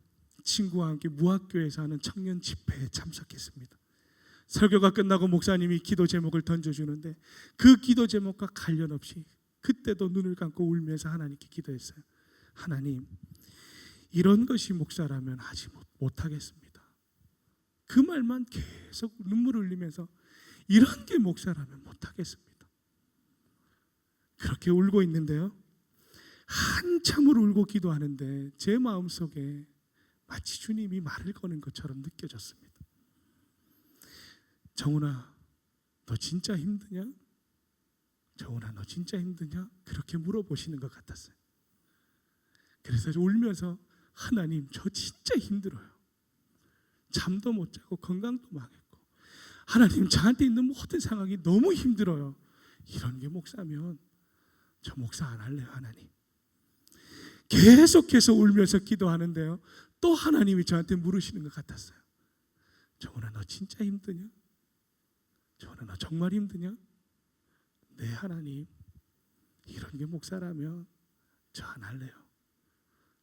친구와 함께 무학교에서 하는 청년 집회에 참석했습니다. 설교가 끝나고 목사님이 기도 제목을 던져주는데 그 기도 제목과 관련 없이 그때도 눈을 감고 울면서 하나님께 기도했어요. 하나님, 이런 것이 목사라면 하지 못하겠습니다. 그 말만 계속 눈물을 흘리면서 이런 게 목사라면 못하겠습니다. 그렇게 울고 있는데요, 한참을 울고 기도하는데 제 마음속에 마치 주님이 말을 거는 것처럼 느껴졌습니다. 정훈아, 너 진짜 힘드냐? 정훈아, 너 진짜 힘드냐? 그렇게 물어보시는 것 같았어요. 그래서 울면서 하나님, 저 진짜 힘들어요. 잠도 못 자고 건강도 망했고 하나님, 저한테 있는 모든 상황이 너무 힘들어요. 이런 게 목사면 저 목사 안 할래요. 하나님. 계속해서 울면서 기도하는데요, 또 하나님이 저한테 물으시는 것 같았어요. 정훈아, 너 진짜 힘드냐? 정훈아, 너 정말 힘드냐? 네 하나님, 이런 게 목사라면 저 안 할래요.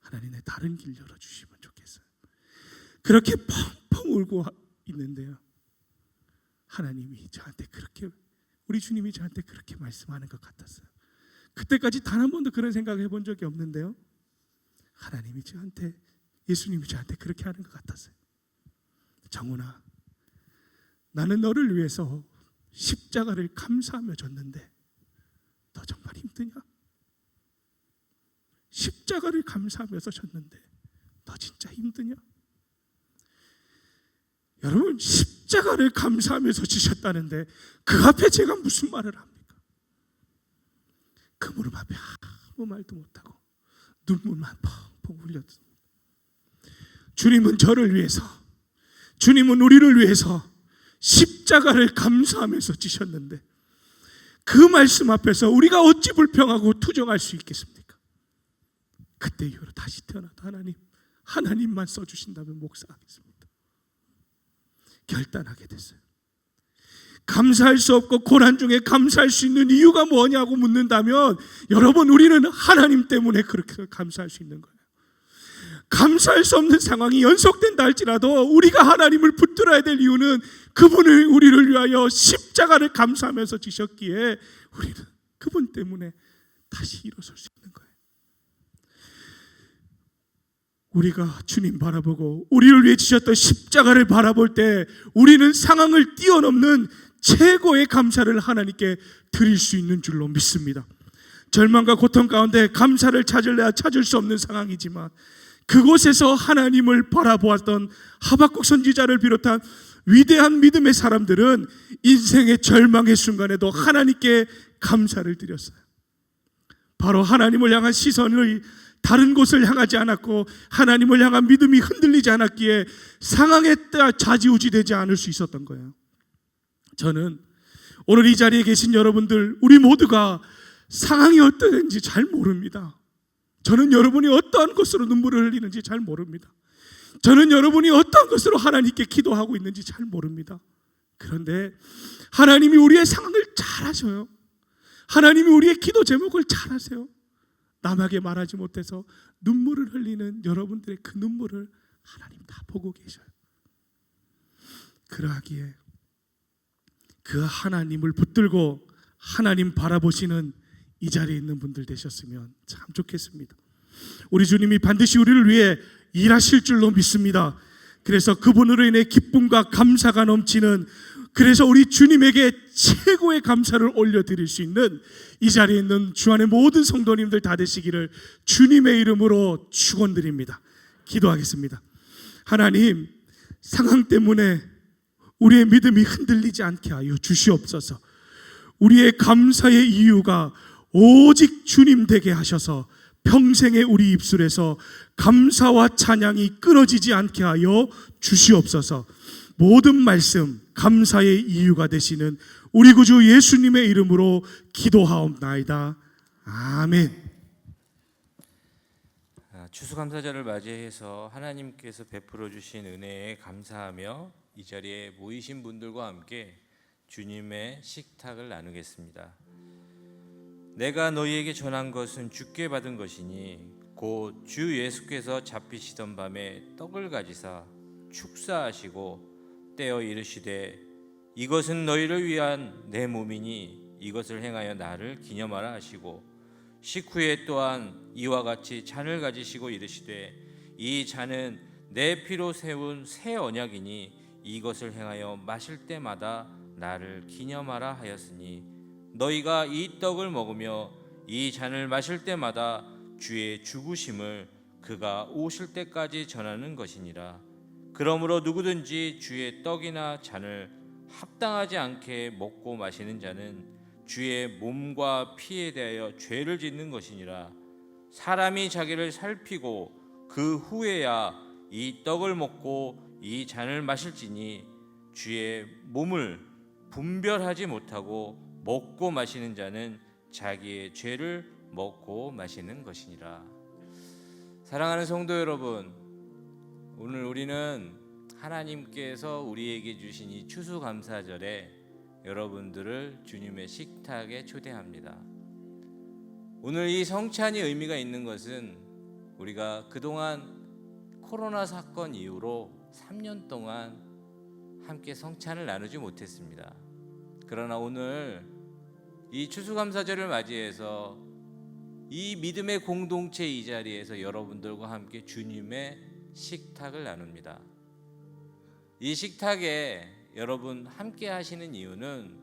하나님, 내 다른 길 열어주시면 좋겠어요. 그렇게 펑펑 울고 있는데요, 하나님이 저한테 그렇게, 우리 주님이 저한테 그렇게 말씀하는 것 같았어요. 그때까지 단 한 번도 그런 생각을 해본 적이 없는데요, 하나님이 저한테, 예수님이 저한테 그렇게 하는 것 같았어요. 정훈아, 나는 너를 위해서 십자가를 감사하며 졌는데 너 정말 힘드냐? 십자가를 감사하면서 졌는데 너 진짜 힘드냐? 여러분, 십자가를 감사하면서 지셨다는데 그 앞에 제가 무슨 말을 합니까? 그 무릎 앞에 아무 말도 못하고 눈물만 펑펑 흘렸습니다. 주님은 저를 위해서, 주님은 우리를 위해서 십자가를 감사하면서 지셨는데 그 말씀 앞에서 우리가 어찌 불평하고 투정할 수 있겠습니까? 그때 이후로 다시 태어나도 하나님만 써주신다면 목사하겠습니다. 결단하게 됐어요. 감사할 수 없고 고난 중에 감사할 수 있는 이유가 뭐냐고 묻는다면, 여러분, 우리는 하나님 때문에 그렇게 감사할 수 있는 거예요. 감사할 수 없는 상황이 연속된다 할지라도 우리가 하나님을 붙들어야 될 이유는 그분을 우리를 위하여 십자가를 감사하면서 지셨기에 우리는 그분 때문에 다시 일어설 수 있는 거예요. 우리가 주님 바라보고 우리를 위해 지셨던 십자가를 바라볼 때 우리는 상황을 뛰어넘는 최고의 감사를 하나님께 드릴 수 있는 줄로 믿습니다. 절망과 고통 가운데 감사를 찾을래야 찾을 수 없는 상황이지만 그곳에서 하나님을 바라보았던 하박국 선지자를 비롯한 위대한 믿음의 사람들은 인생의 절망의 순간에도 하나님께 감사를 드렸어요. 바로 하나님을 향한 시선을 다른 곳을 향하지 않았고 하나님을 향한 믿음이 흔들리지 않았기에 상황에 따라 좌지우지되지 않을 수 있었던 거예요. 저는 오늘 이 자리에 계신 여러분들, 우리 모두가 상황이 어떠한지 잘 모릅니다. 저는 여러분이 어떠한 것으로 눈물을 흘리는지 잘 모릅니다. 저는 여러분이 어떠한 것으로 하나님께 기도하고 있는지 잘 모릅니다. 그런데 하나님이 우리의 상황을 잘 아셔요. 하나님이 우리의 기도 제목을 잘 아세요. 남에게 말하지 못해서 눈물을 흘리는 여러분들의 그 눈물을 하나님 다 보고 계셔요. 그러하기에 그 하나님을 붙들고 하나님 바라보시는 이 자리에 있는 분들 되셨으면 참 좋겠습니다. 우리 주님이 반드시 우리를 위해 일하실 줄로 믿습니다. 그래서 그분으로 인해 기쁨과 감사가 넘치는, 그래서 우리 주님에게 최고의 감사를 올려드릴 수 있는 이 자리에 있는 주안의 모든 성도님들 다 되시기를 주님의 이름으로 축원드립니다. 기도하겠습니다. 하나님, 상황 때문에 우리의 믿음이 흔들리지 않게 하여 주시옵소서. 우리의 감사의 이유가 오직 주님 되게 하셔서 평생의 우리 입술에서 감사와 찬양이 끊어지지 않게 하여 주시옵소서. 모든 말씀 감사의 이유가 되시는 우리 구주 예수님의 이름으로 기도하옵나이다. 아멘. 추수감사절을 맞이해서 하나님께서 베풀어 주신 은혜에 감사하며 이 자리에 모이신 분들과 함께 주님의 식탁을 나누겠습니다. 내가 너희에게 전한 것은 주께 받은 것이니 곧 주 예수께서 잡히시던 밤에 떡을 가지사 축사하시고 떼어 이르시되 이것은 너희를 위한 내 몸이니 이것을 행하여 나를 기념하라 하시고 식후에 또한 이와 같이 잔을 가지시고 이르시되 이 잔은 내 피로 세운 새 언약이니 이것을 행하여 마실 때마다 나를 기념하라 하였으니 너희가 이 떡을 먹으며 이 잔을 마실 때마다 주의 죽으심을 그가 오실 때까지 전하는 것이니라. 그러므로 누구든지 주의 떡이나 잔을 합당하지 않게 먹고 마시는 자는 주의 몸과 피에 대하여 죄를 짓는 것이니라. 사람이 자기를 살피고 그 후에야 이 떡을 먹고 이 잔을 마실지니 주의 몸을 분별하지 못하고 먹고 마시는 자는 자기의 죄를 먹고 마시는 것이니라. 사랑하는 성도 여러분, 오늘 우리는 하나님께서 우리에게 주신 이 추수감사절에 여러분들을 주님의 식탁에 초대합니다. 오늘 이 성찬이 의미가 있는 것은 우리가 그동안 코로나 사건 이후로 3년 동안 함께 성찬을 나누지 못했습니다. 그러나 오늘 이 추수감사절을 맞이해서 이 믿음의 공동체 이 자리에서 여러분들과 함께 주님의 식탁을 나눕니다. 이 식탁에 여러분 함께 하시는 이유는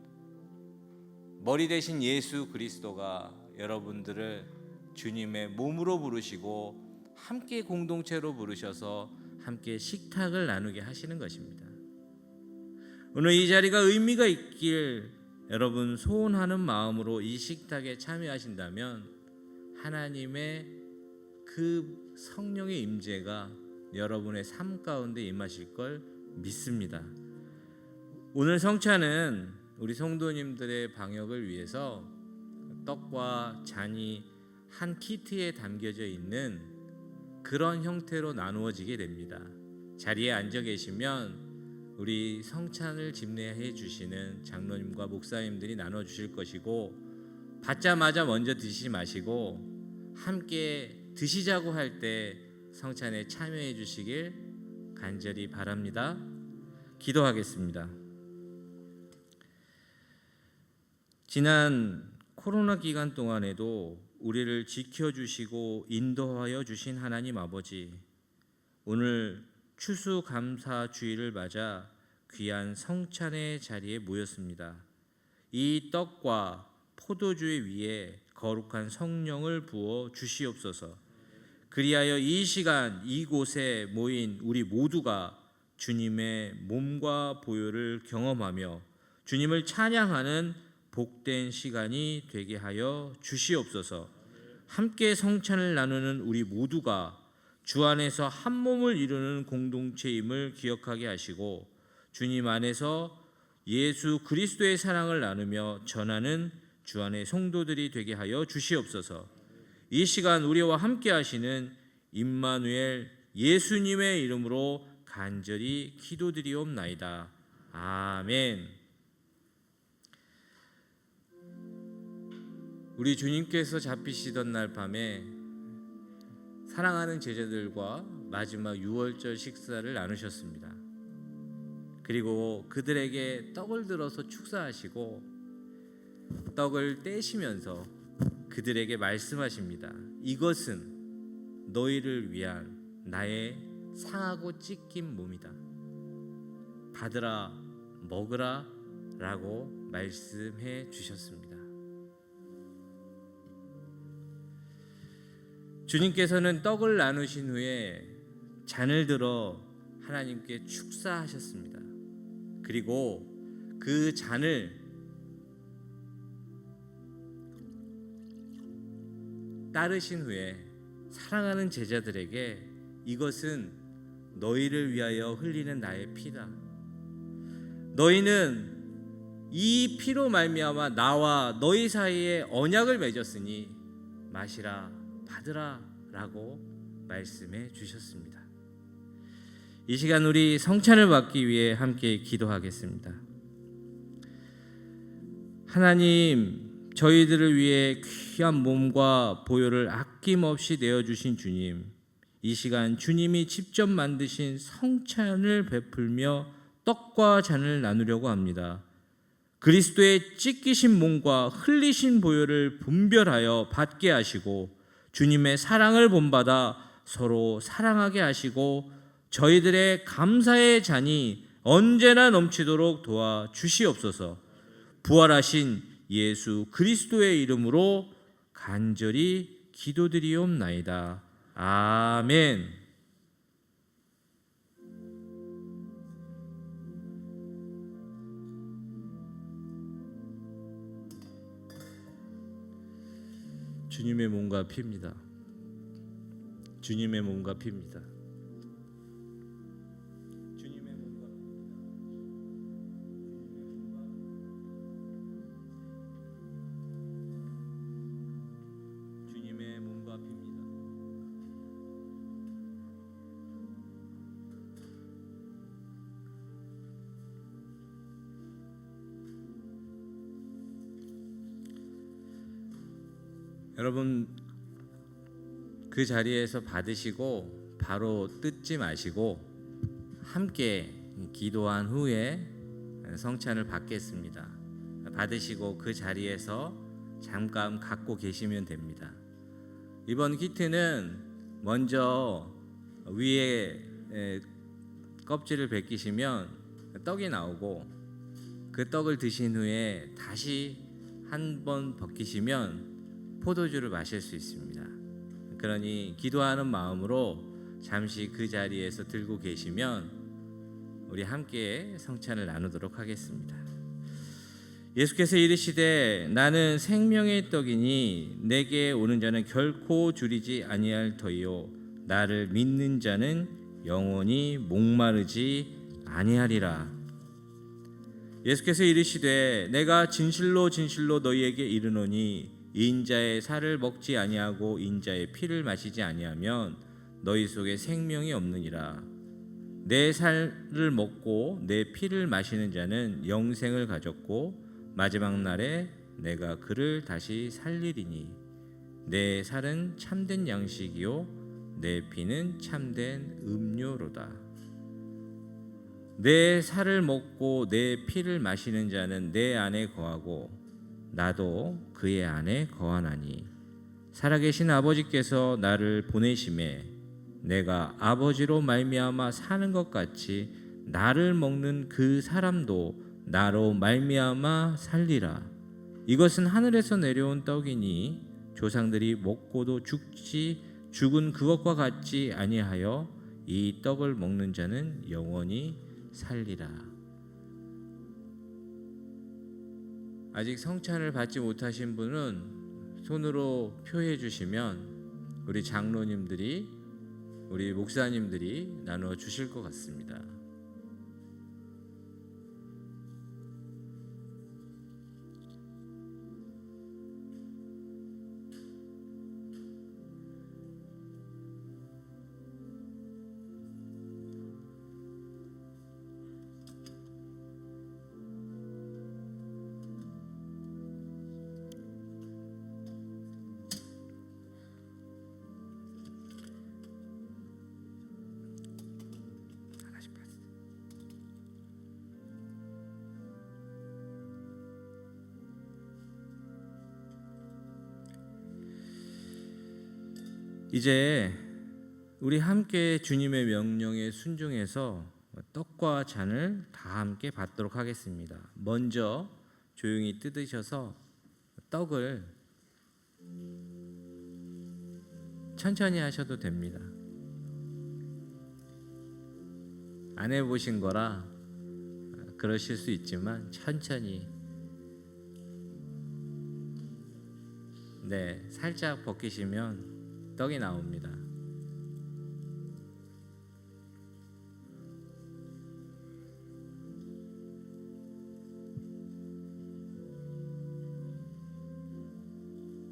머리 대신 예수 그리스도가 여러분들을 주님의 몸으로 부르시고 함께 공동체로 부르셔서 함께 식탁을 나누게 하시는 것입니다. 오늘 이 자리가 의미가 있길 여러분 소원하는 마음으로 이 식탁에 참여하신다면 하나님의 그 성령의 임재가 여러분의 삶 가운데 임하실 걸 믿습니다. 오늘 성찬은 우리 성도님들의 방역을 위해서 떡과 잔이 한 키트에 담겨져 있는 그런 형태로 나누어지게 됩니다. 자리에 앉아 계시면 우리 성찬을 집례해 주시는 장로님과 목사님들이 나눠 주실 것이고 받자마자 먼저 드시지 마시고 함께 드시자고 할 때 성찬에 참여해 주시길 간절히 바랍니다. 기도하겠습니다. 지난 코로나 기간 동안에도 우리를 지켜주시고 인도하여 주신 하나님 아버지, 오늘 추수감사 주일을 맞아 귀한 성찬의 자리에 모였습니다. 이 떡과 포도주 위에 거룩한 성령을 부어 주시옵소서. 그리하여 이 시간 이곳에 모인 우리 모두가 주님의 몸과 보혈을 경험하며 주님을 찬양하는 복된 시간이 되게 하여 주시옵소서. 함께 성찬을 나누는 우리 모두가 주 안에서 한 몸을 이루는 공동체임을 기억하게 하시고 주님 안에서 예수 그리스도의 사랑을 나누며 전하는 주 안의 성도들이 되게 하여 주시옵소서. 이 시간 우리와 함께 하시는 임마누엘 예수님의 이름으로 간절히 기도드리옵나이다. 아멘. 우리 주님께서 잡히시던 날 밤에 사랑하는 제자들과 마지막 유월절 식사를 나누셨습니다. 그리고 그들에게 떡을 들어서 축사하시고 떡을 떼시면서 그들에게 말씀하십니다. 이것은 너희를 위한 나의 상하고 찢긴 몸이다. 받으라 먹으라 라고 말씀해 주셨습니다. 주님께서는 떡을 나누신 후에 잔을 들어 하나님께 축사하셨습니다. 그리고 그 잔을 따르신 후에 사랑하는 제자들에게 이것은 너희를 위하여 흘리는 나의 피다. 너희는 이 피로 말미암아 나와 너희 사이에 언약을 맺었으니 마시라 받으라 라고 말씀해 주셨습니다. 이 시간 우리 성찬을 받기 위해 함께 기도하겠습니다. 하나님, 저희들을 위해 귀한 몸과 보혈을 아낌없이 내어주신 주님, 이 시간 주님이 직접 만드신 성찬을 베풀며 떡과 잔을 나누려고 합니다. 그리스도의 찢기신 몸과 흘리신 보혈을 분별하여 받게 하시고 주님의 사랑을 본받아 서로 사랑하게 하시고 저희들의 감사의 잔이 언제나 넘치도록 도와 주시옵소서. 부활하신 예수 그리스도의 이름으로 간절히 기도드리옵나이다. 아멘. 주님의 몸과 피입니다. 주님의 몸과 피입니다. 주님의 몸과 주님의 몸과 피입니다. 여러분, 그 자리에서 받으시고 바로 뜯지 마시고 함께 기도한 후에 성찬을 받겠습니다. 받으시고 그 자리에서 잠깐 갖고 계시면 됩니다. 이번 키트는 먼저 위에 껍질을 벗기시면 떡이 나오고 그 떡을 드신 후에 다시 한 번 벗기시면 포도주를 마실 수 있습니다. 그러니 기도하는 마음으로 잠시 그 자리에서 들고 계시면 우리 함께 성찬을 나누도록 하겠습니다. 예수께서 이르시되 나는 생명의 떡이니 내게 오는 자는 결코 줄이지 아니할 터이요 나를 믿는 자는 영원히 목마르지 아니하리라. 예수께서 이르시되 내가 진실로 진실로 너희에게 이르노니 인자의 살을 먹지 아니하고 인자의 피를 마시지 아니하면 너희 속에 생명이 없느니라. 내 살을 먹고 내 피를 마시는 자는 영생을 가졌고 마지막 날에 내가 그를 다시 살리리니 내 살은 참된 양식이요 내 피는 참된 음료로다. 내 살을 먹고 내 피를 마시는 자는 내 안에 거하고 나도 그의 안에 거하나니 살아계신 아버지께서 나를 보내심에 내가 아버지로 말미암아 사는 것 같이 나를 먹는 그 사람도 나로 말미암아 살리라. 이것은 하늘에서 내려온 떡이니 조상들이 먹고도 죽은 그것과 같지 아니하여 이 떡을 먹는 자는 영원히 살리라. 아직 성찬을 받지 못하신 분은 손으로 표해 주시면 우리 장로님들이 우리 목사님들이 나눠 주실 것 같습니다. 이제 우리 함께 주님의 명령에 순종해서 떡과 잔을 다 함께 받도록 하겠습니다. 먼저 조용히 뜯으셔서 떡을 천천히 하셔도 됩니다. 안 해보신 거라 그러실 수 있지만 천천히, 네, 살짝 벗기시면 떡이 나옵니다.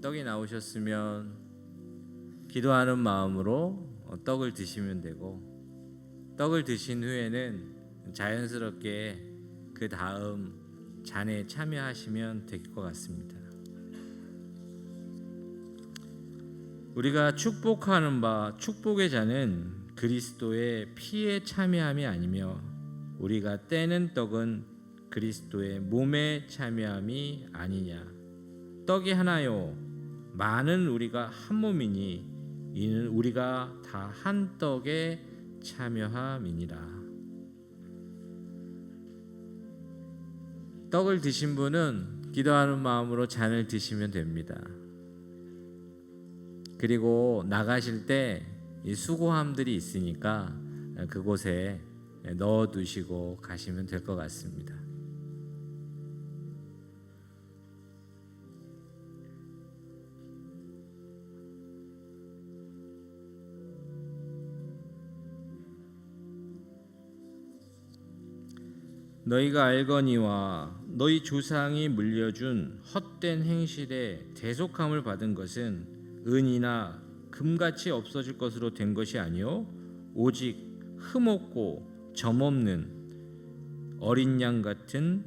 떡이 나오셨으면 기도하는 마음으로 떡을 드시면 되고, 떡을 드신 후에는 자연스럽게 그 다음 잔에 참여하시면 될 것 같습니다. 우리가 축복하는 바 축복의 잔은 그리스도의 피에 참여함이 아니며 우리가 떼는 떡은 그리스도의 몸에 참여함이 아니냐. 떡이 하나요 많은 우리가 한 몸이니 이는 우리가 다 한 떡에 참여함이니라. 떡을 드신 분은 기도하는 마음으로 잔을 드시면 됩니다. 그리고 나가실 때 이 수고함들이 있으니까 그곳에 넣어 두시고 가시면 될 것 같습니다. 너희가 알거니와 너희 조상이 물려준 헛된 행실에 대속함을 받은 것은 은이나 금같이 없어질 것으로 된 것이 아니요 오직 흠없고 점없는 어린 양 같은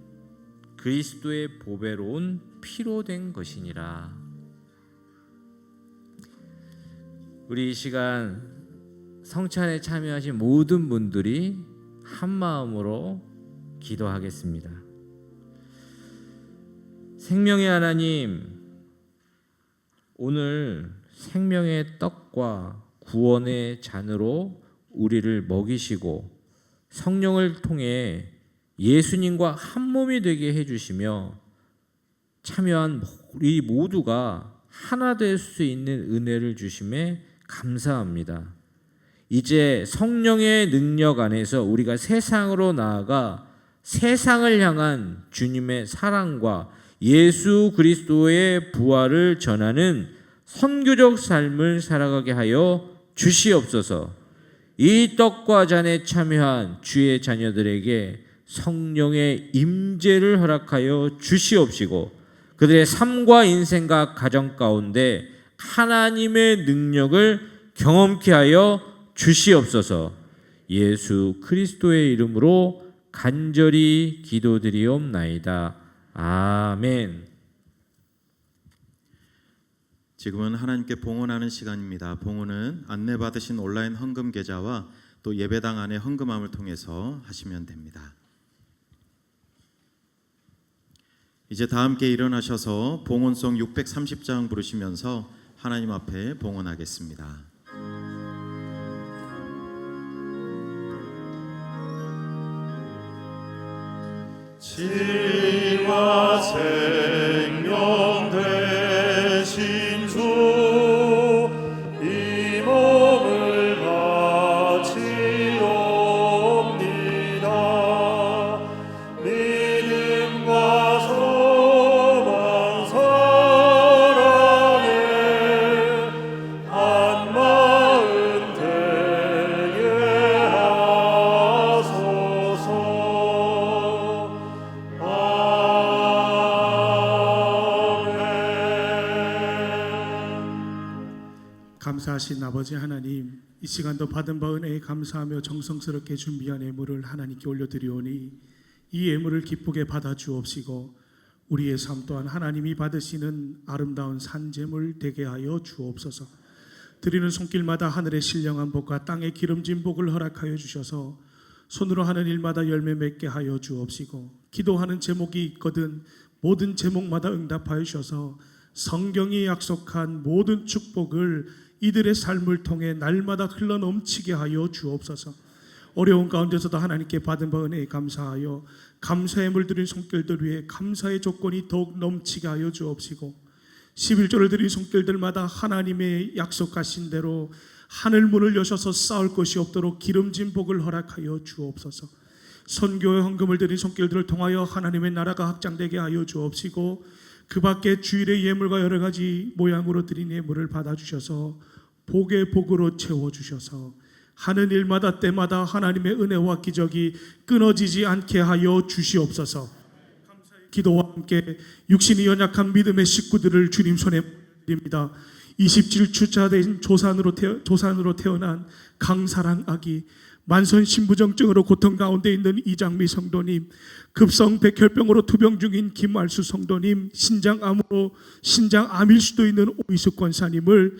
그리스도의 보배로운 피로 된 것이니라. 우리 이 시간 성찬에 참여하신 모든 분들이 한 마음으로 기도하겠습니다. 생명의 하나님, 오늘 생명의 떡과 구원의 잔으로 우리를 먹이시고 성령을 통해 예수님과 한 몸이 되게 해주시며 참여한 우리 모두가 하나 될 수 있는 은혜를 주심에 감사합니다. 이제 성령의 능력 안에서 우리가 세상으로 나아가 세상을 향한 주님의 사랑과 예수 그리스도의 부활을 전하는 선교적 삶을 살아가게 하여 주시옵소서. 이 떡과 잔에 참여한 주의 자녀들에게 성령의 임재를 허락하여 주시옵시고 그들의 삶과 인생과 가정 가운데 하나님의 능력을 경험케 하여 주시옵소서. 예수 그리스도의 이름으로 간절히 기도드리옵나이다. 아멘. 지금은 하나님께 봉헌하는 시간입니다. 봉헌은 안내받으신 온라인 헌금 계좌와 또 예배당 안에 헌금함을 통해서 하시면 됩니다. 이제 다 함께 일어나셔서 봉헌송 630장 부르시면서 하나님 앞에 봉헌하겠습니다. 진리와 생명 되신 주, 이 몸을 바치옵니다. 믿음과 소망 사랑에 한 마음 되게 하소서. 감사하신 아버지 하나님, 이 시간도 받은 바 은혜에 감사하며 정성스럽게 준비한 예물을 하나님께 올려드리오니 이 예물을 기쁘게 받아 주옵시고 우리의 삶 또한 하나님이 받으시는 아름다운 산재물 되게 하여 주옵소서. 드리는 손길마다 하늘의 신령한 복과 땅의 기름진 복을 허락하여 주셔서 손으로 하는 일마다 열매 맺게 하여 주옵시고 기도하는 제목이 있거든 모든 제목마다 응답하여 주셔서 성경이 약속한 모든 축복을 이들의 삶을 통해 날마다 흘러넘치게 하여 주옵소서. 어려운 가운데서도 하나님께 받은 바 은혜에 감사하여 감사의 물 드린 손길들 위해 감사의 조건이 더욱 넘치게 하여 주옵시고 11조를 드린 손길들마다 하나님의 약속하신 대로 하늘 문을 여셔서 쌓을 것이 없도록 기름진 복을 허락하여 주옵소서. 선교의 헌금을 드린 손길들을 통하여 하나님의 나라가 확장되게 하여 주옵시고 그 밖에 주일의 예물과 여러 가지 모양으로 드린 예물을 받아주셔서 복의 복으로 채워주셔서 하는 일마다 때마다 하나님의 은혜와 기적이 끊어지지 않게 하여 주시옵소서. 기도와 함께 육신이 연약한 믿음의 식구들을 주님 손에 드립니다. 27주차 된 조산으로 태어난 강사랑 아기 만선 신부정증으로 고통 가운데 있는 이장미 성도님, 급성 백혈병으로 투병 중인 김알수 성도님, 신장암일 수도 있는 오이숙 권사님을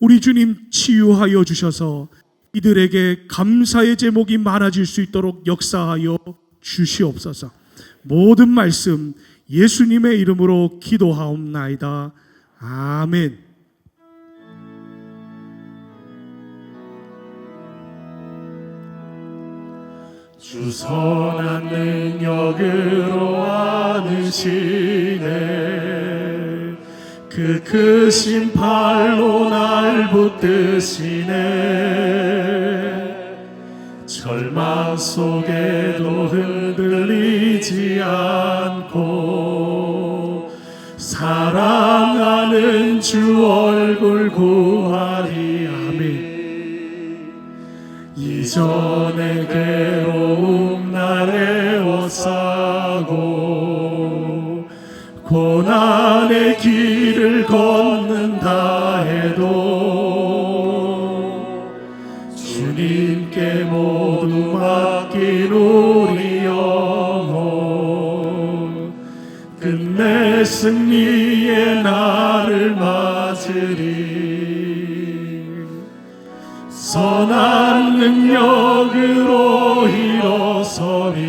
우리 주님 치유하여 주셔서 이들에게 감사의 제목이 많아질 수 있도록 역사하여 주시옵소서. 모든 말씀 예수님의 이름으로 기도하옵나이다. 아멘. 주 선한 능력으로 안으시네. 그 크신 팔로 날 붙드시네. 절망 속에도 흔들리지 않고 사랑하는 주 얼굴 구하리. 아멘. 이전의 괴로움 날 에워싸고 고난의 길을 걷는다 해도 주님께 모두 맡긴 우리 영혼 끝내 승리의 날을 맞으리. 선한 능력으로 일어서리.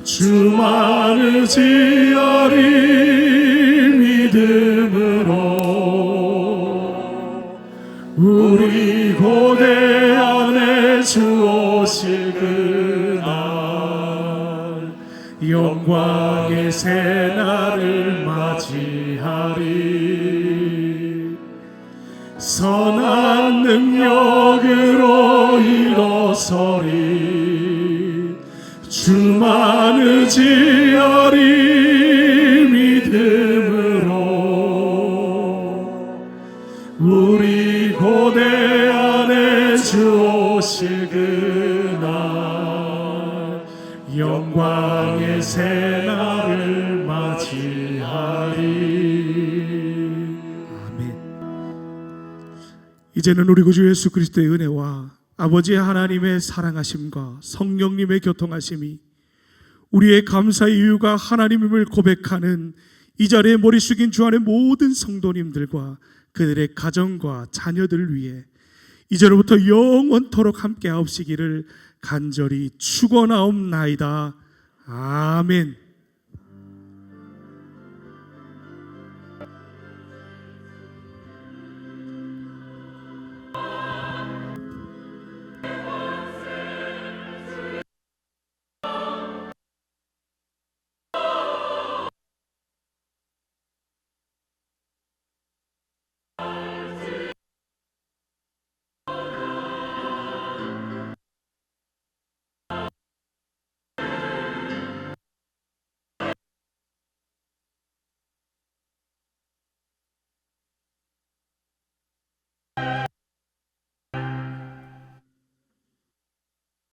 주만 의지하리. 믿음으로 우리 고대 안에 주 오실 그날 영광의 새날을 맞이하리. 선한 능력으로 일어서리. 주만 의지하리. 믿음으로 우리 고대 안에 주 오실 그날 영광의 새날을 맞이하리. 이제는 우리 구주 예수 그리스도의 은혜와 아버지 하나님의 사랑하심과 성령님의 교통하심이 우리의 감사의 이유가 하나님임을 고백하는 이 자리에 머리 숙인 주 안의 모든 성도님들과 그들의 가정과 자녀들을 위해 이제로부터 영원토록 함께 하옵시기를 간절히 축원하옵나이다. 아멘.